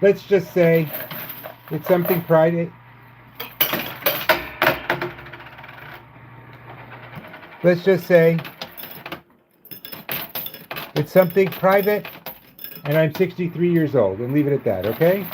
Let's just say it's something private. Let's just say it's something private, and I'm 63 years old, and leave it at that, okay?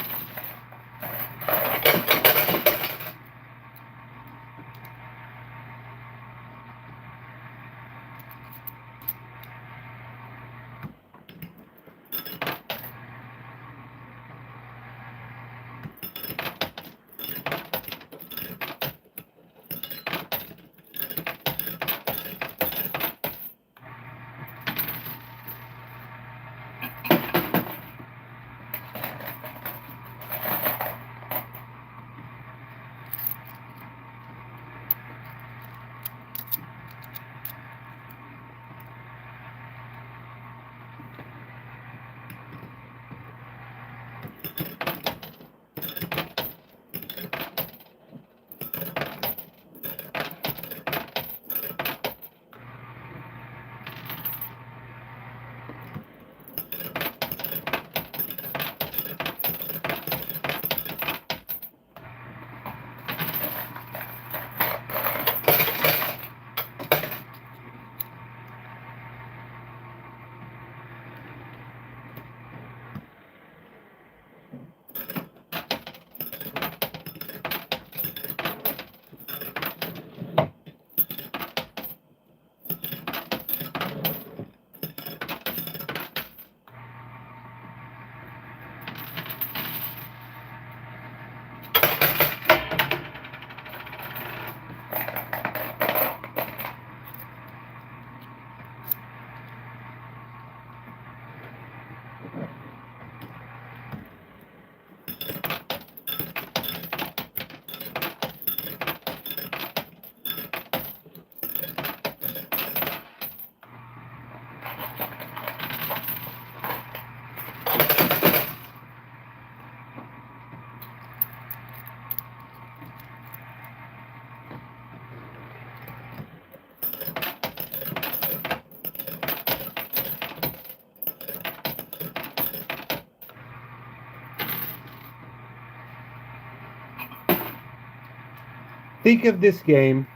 Think of this game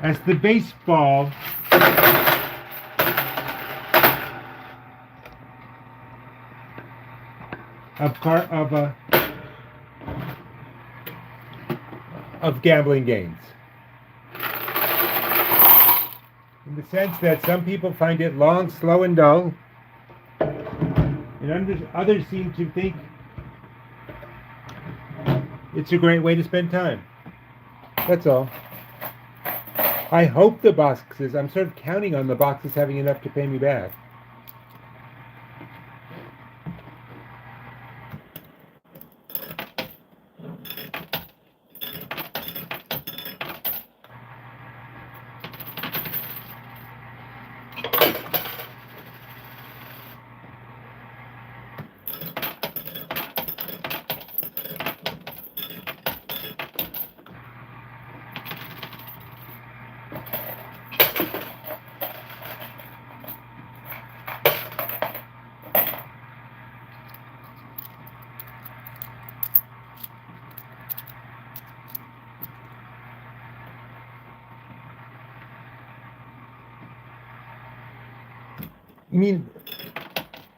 as the baseball of gambling games. In the sense that some people find it long, slow, and dull, and others seem to think it's a great way to spend time. That's all. I hope the boxes, I'm sort of counting on the boxes having enough to pay me back. You mean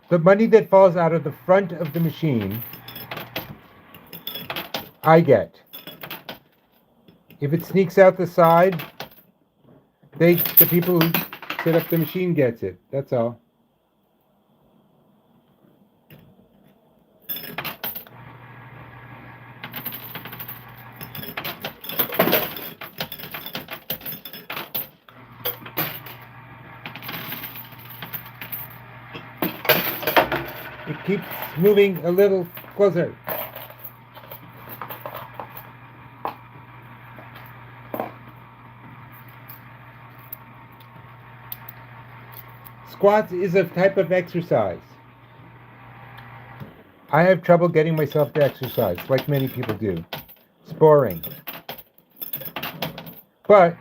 the money that falls out of the front of the machine, I get. If it sneaks out the side, the people who set up the machine gets it. That's all. It keeps moving a little closer. Squats is a type of exercise. I have trouble getting myself to exercise, like many people do. It's boring. But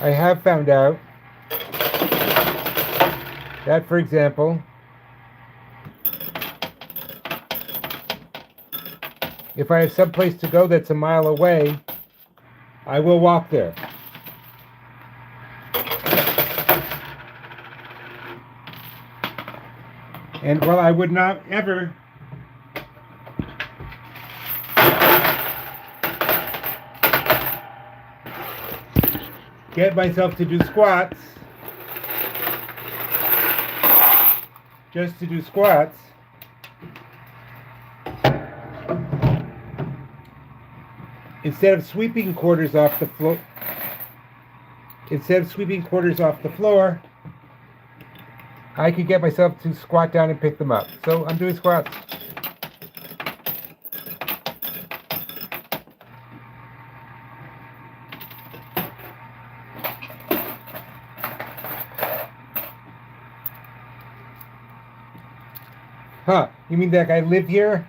I have found out that, for example, if I have someplace to go that's a mile away, I will walk there. And while I would not ever get myself to do squats, just to do squats, instead of sweeping quarters off the floor, I could get myself to squat down and pick them up. So I'm doing squats. Huh, you mean that I live here?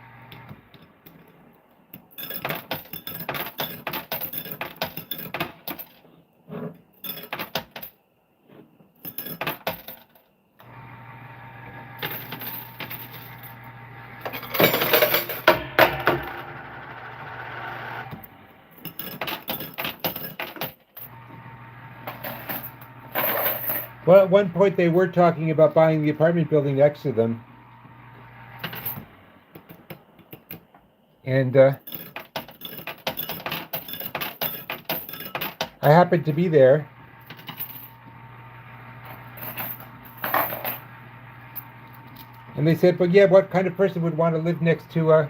Well, at one point they were talking about buying the apartment building next to them. And I happened to be there. And they said, well, yeah, what kind of person would want to live next to a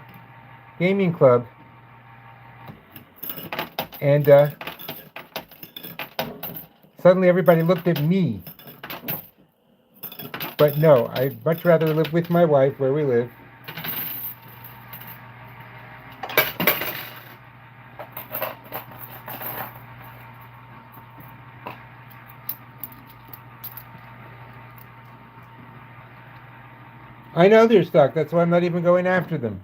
gaming club? And suddenly everybody looked at me. But no, I'd much rather live with my wife where we live. I know they're stuck. That's why I'm not even going after them.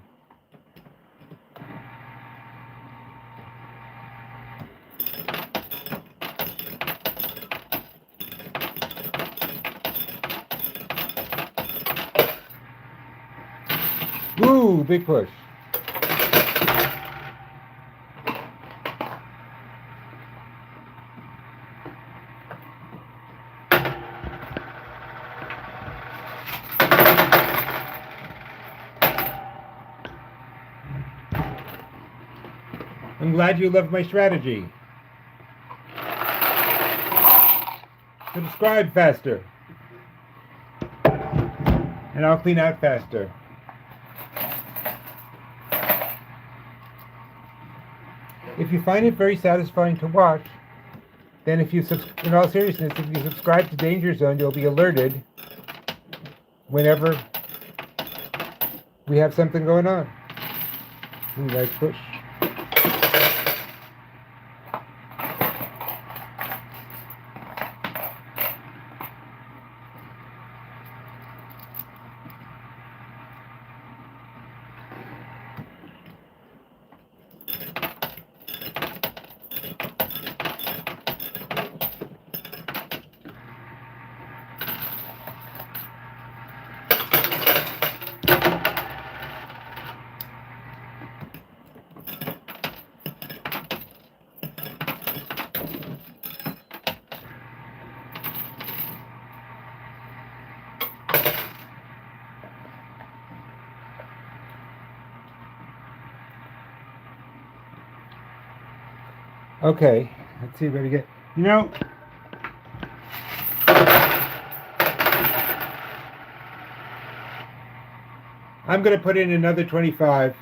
Woo, big push. I'm glad you love my strategy. Subscribe faster. And I'll clean out faster. If you find it very satisfying to watch, then in all seriousness, if you subscribe to Danger Zone, you'll be alerted whenever we have something going on. Ooh, nice push. Okay, let's see what we get. You know, I'm going to put in another 25.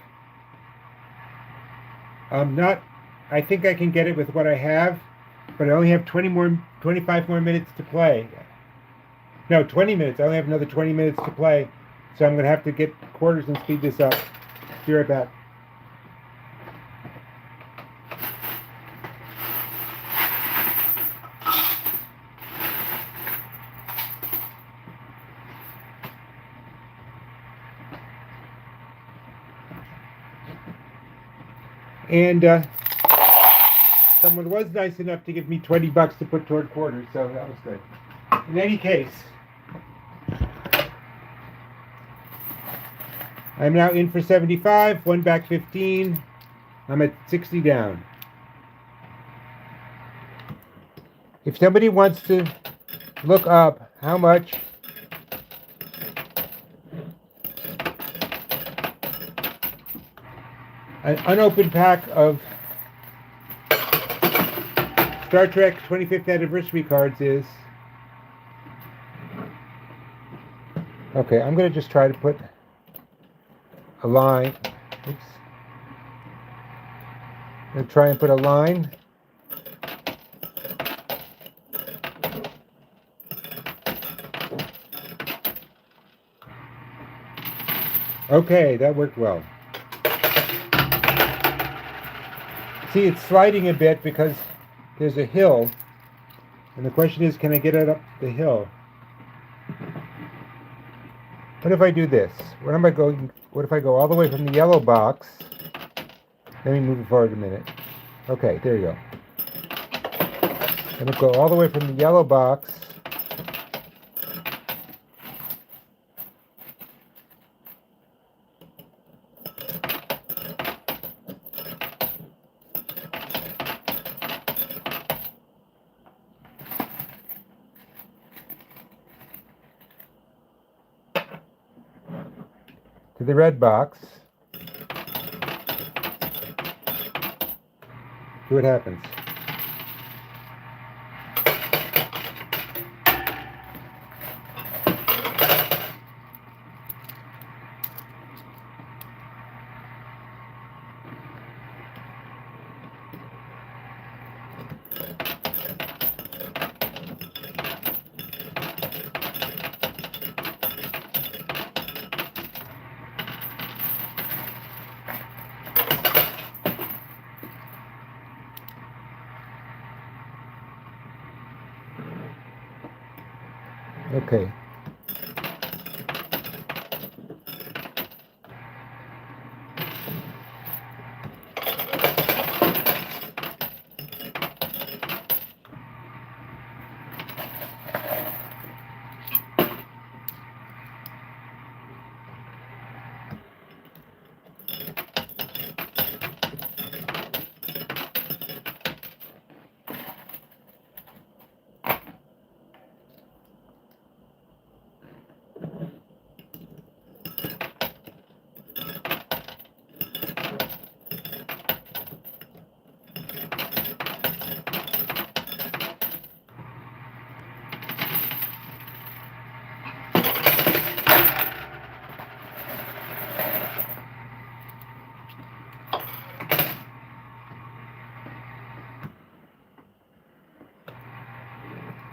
Not, I think I can get it with what I have, but I only have 25 more minutes to play. No, 20 minutes. I only have another 20 minutes to play, so I'm going to have to get quarters and speed this up. Be right back. And someone was nice enough to give me $20 to put toward quarters, so that was good. In any case, I'm now in for 75, one back 15. I'm at 60 down. If somebody wants to look up how much an unopened pack of Star Trek 25th anniversary cards is. Okay, I'm going to just try to put a line. Oops. I'm going to try and put a line. Okay, that worked well. See, it's sliding a bit because there's a hill. And the question is, can I get it up the hill? What if I do this? What if I go all the way from the yellow box? Let me move it forward a minute. Okay, there you go. I'm going to go all the way from the yellow box to the red box. See what happens. Okay.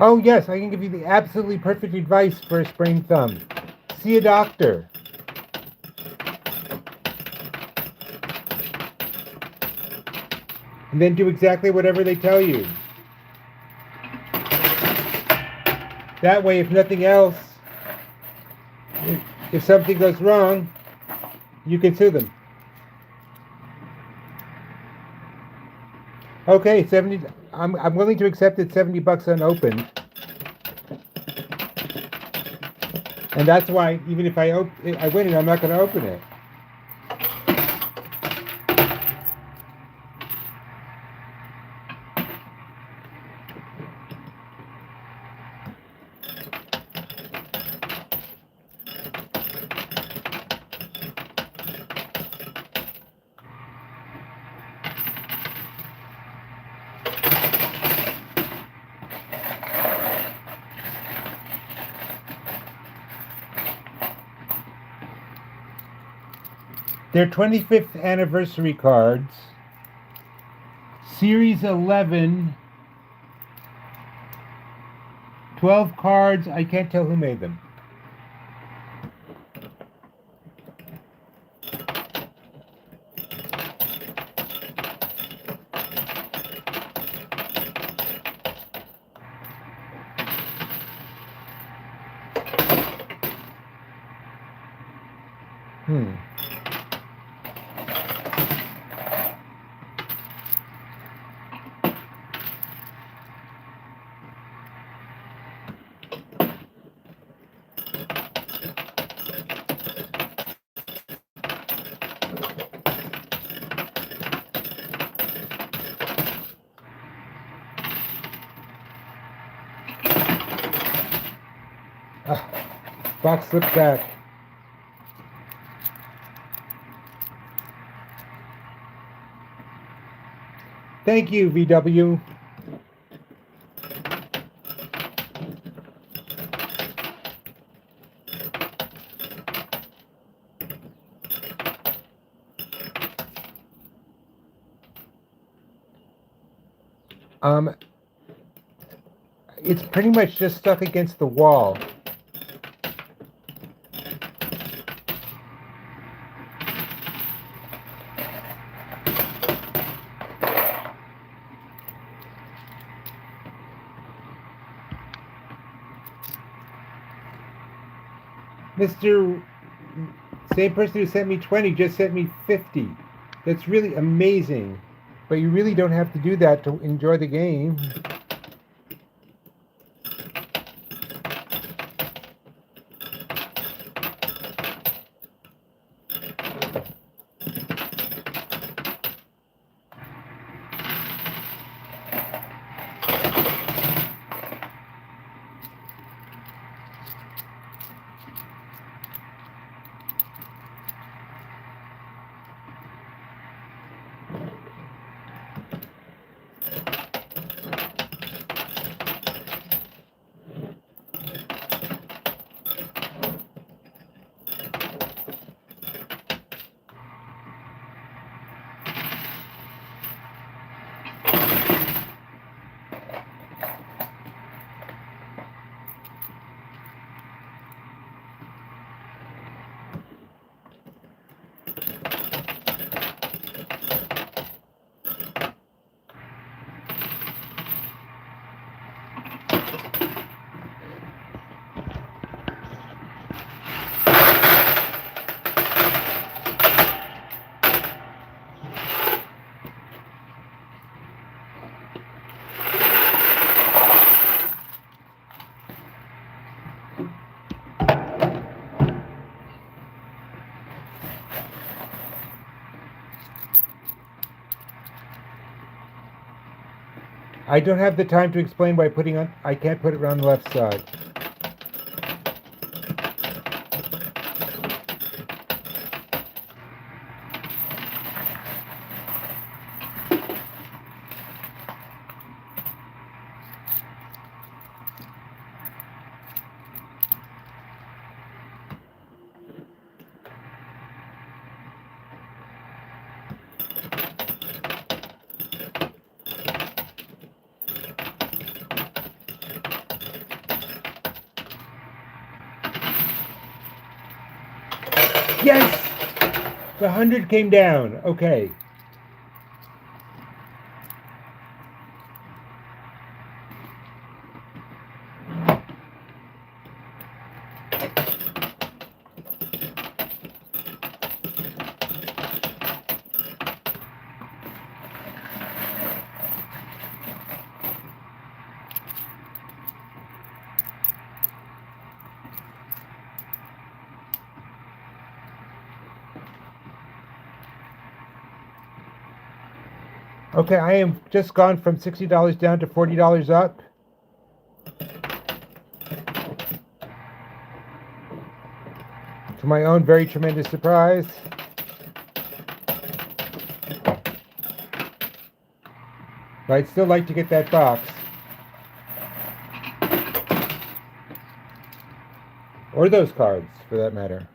Oh yes, I can give you the absolutely perfect advice for a sprained thumb. See a doctor. And then do exactly whatever they tell you. That way, if nothing else, if something goes wrong, you can sue them. Okay, 70. I'm willing to accept it. $70 unopened, and that's why even if I win it, I'm not going to open it. They're 25th anniversary cards. Series 11. 12 cards. I can't tell who made them. Hmm. Box slipped back. Thank you, VW. It's pretty much just stuck against the wall. Mr. Same person who sent me 20 just sent me 50. That's really amazing. But you really don't have to do that to enjoy the game. I don't have the time to explain why I can't put it around the left side. Yes! The 100 came down. Okay. Okay, I am just gone from $60 down to $40 up. To my own very tremendous surprise. But I'd still like to get that box. Or those cards, for that matter.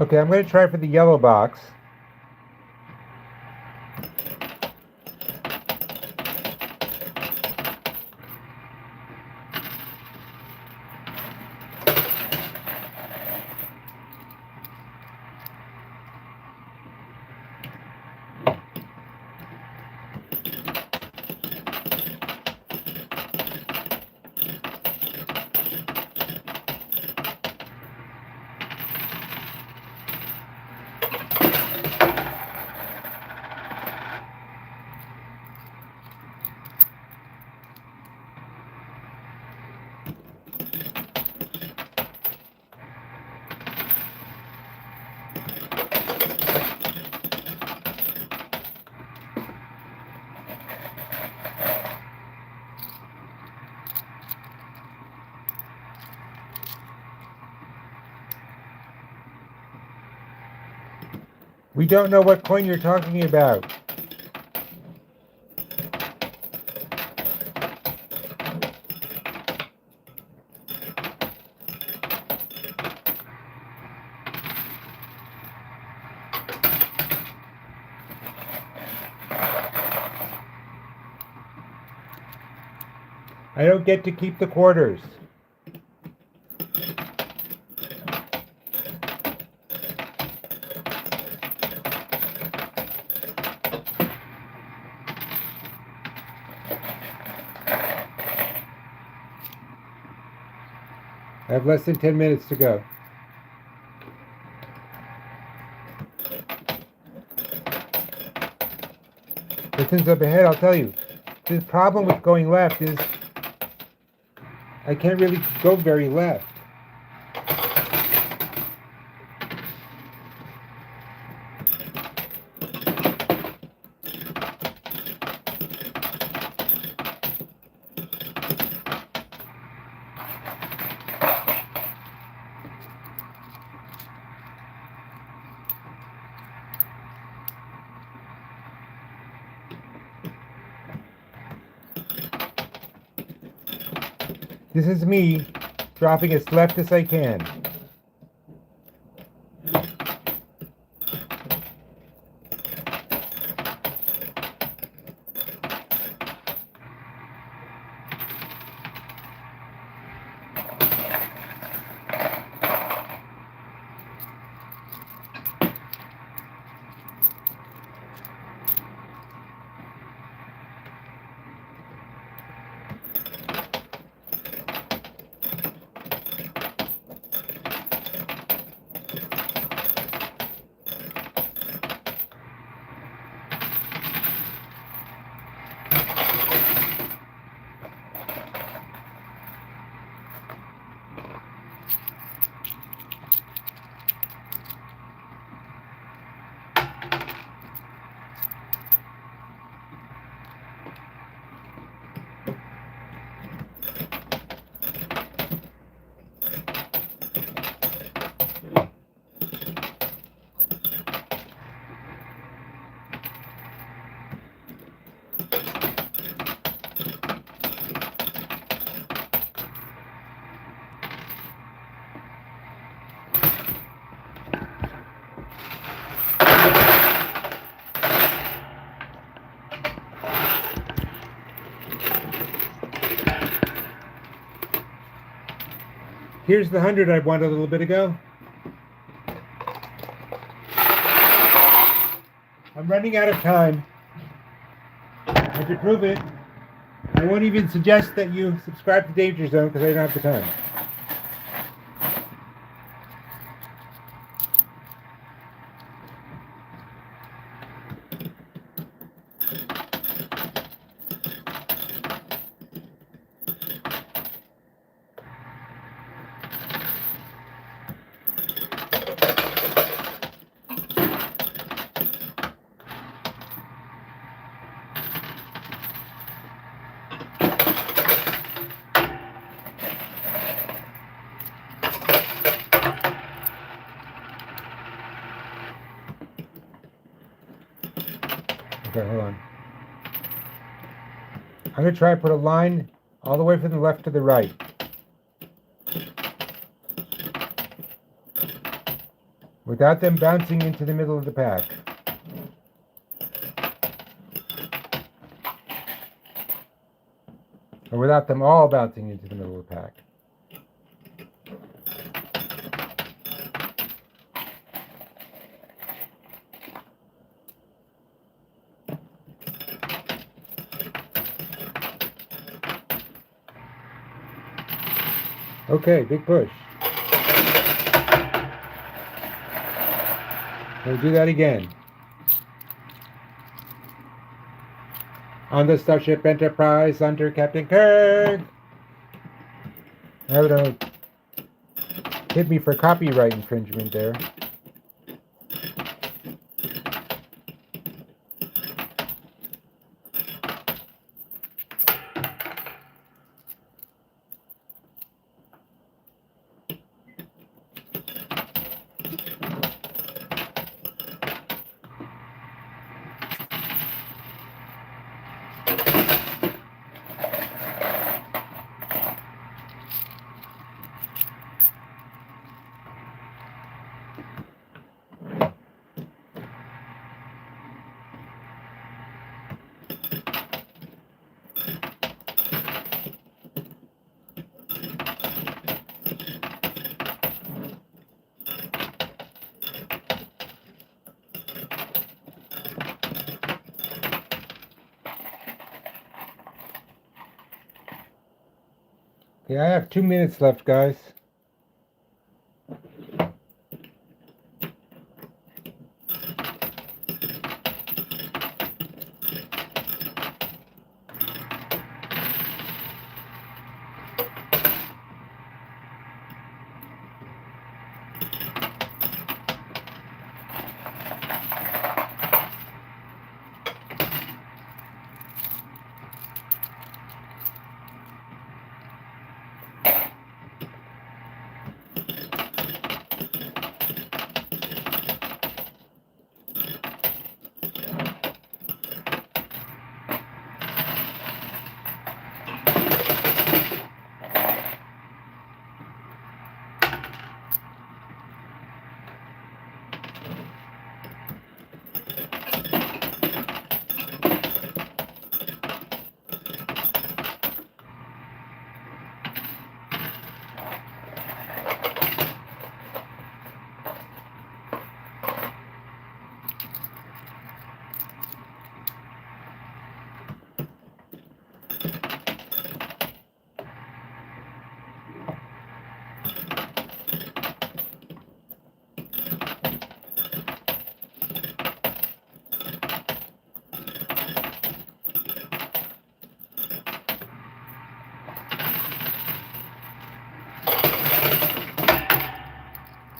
Okay, I'm going to try for the yellow box. We don't know what coin you're talking about. I don't get to keep the quarters. I have less than 10 minutes to go. But since up ahead, I'll tell you, the problem with going left is I can't really go very left. This is me dropping as left as I can. Here's the 100 I wanted a little bit ago. I'm running out of time. And to prove it, I won't even suggest that you subscribe to Danger Zone because I don't have the time. Okay, hold on. I'm going to try to put a line all the way from the left to the right. With without them bouncing into the middle of the pack. Or without them all bouncing into the middle of the pack. Okay, big push. We'll do that again. On the Starship Enterprise under Captain Kirk. That would hit me for copyright infringement there. Okay, I have 2 minutes left, guys.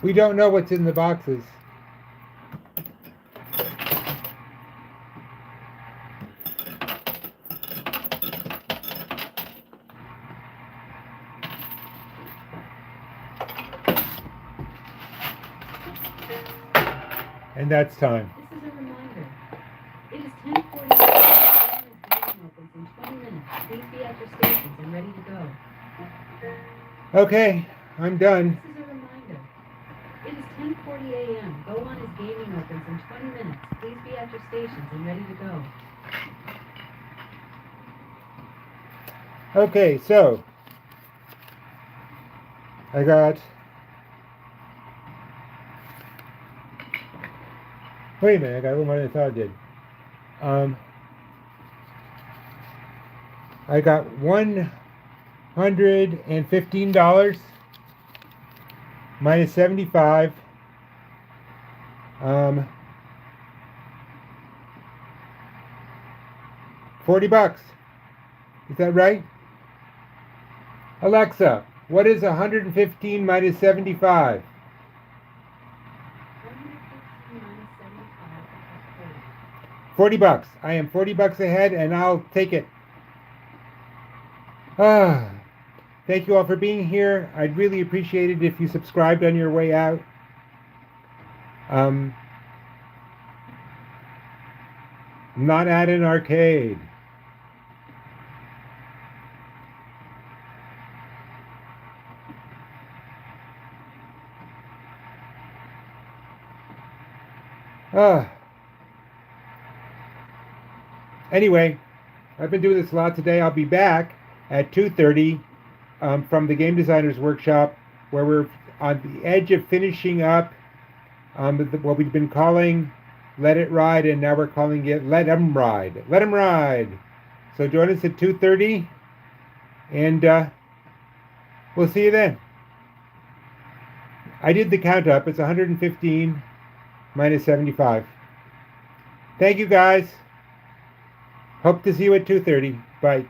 We don't know what's in the boxes. And that's time. This is a reminder. It is 10:40. Opens in 20 minutes. Please be at your stations and ready to go. Okay, I'm done. This is a reminder. It is 10:40 a.m. Go on as gaming opens in 20 minutes. Please be at your stations and ready to go. Okay, so I got. Wait a minute, I got a little more than I thought I did. I got $115 minus 75. 40 bucks. Is that right? Alexa, what is 115 minus 75? 40 bucks. I am 40 bucks ahead and I'll take it. Thank you all for being here. I'd really appreciate it if you subscribed on your way out. Not at an arcade. Uh, anyway, I've been doing this a lot today. I'll be back at 2:30 from the Game Designers Workshop, where we're on the edge of finishing up what we've been calling Let It Ride, and now we're calling it Let 'em Ride. Let 'em ride. So join us at 2:30, and we'll see you then. I did the count up. It's 115 minus 75. Thank you, guys. Hope to see you at 2:30. Bye.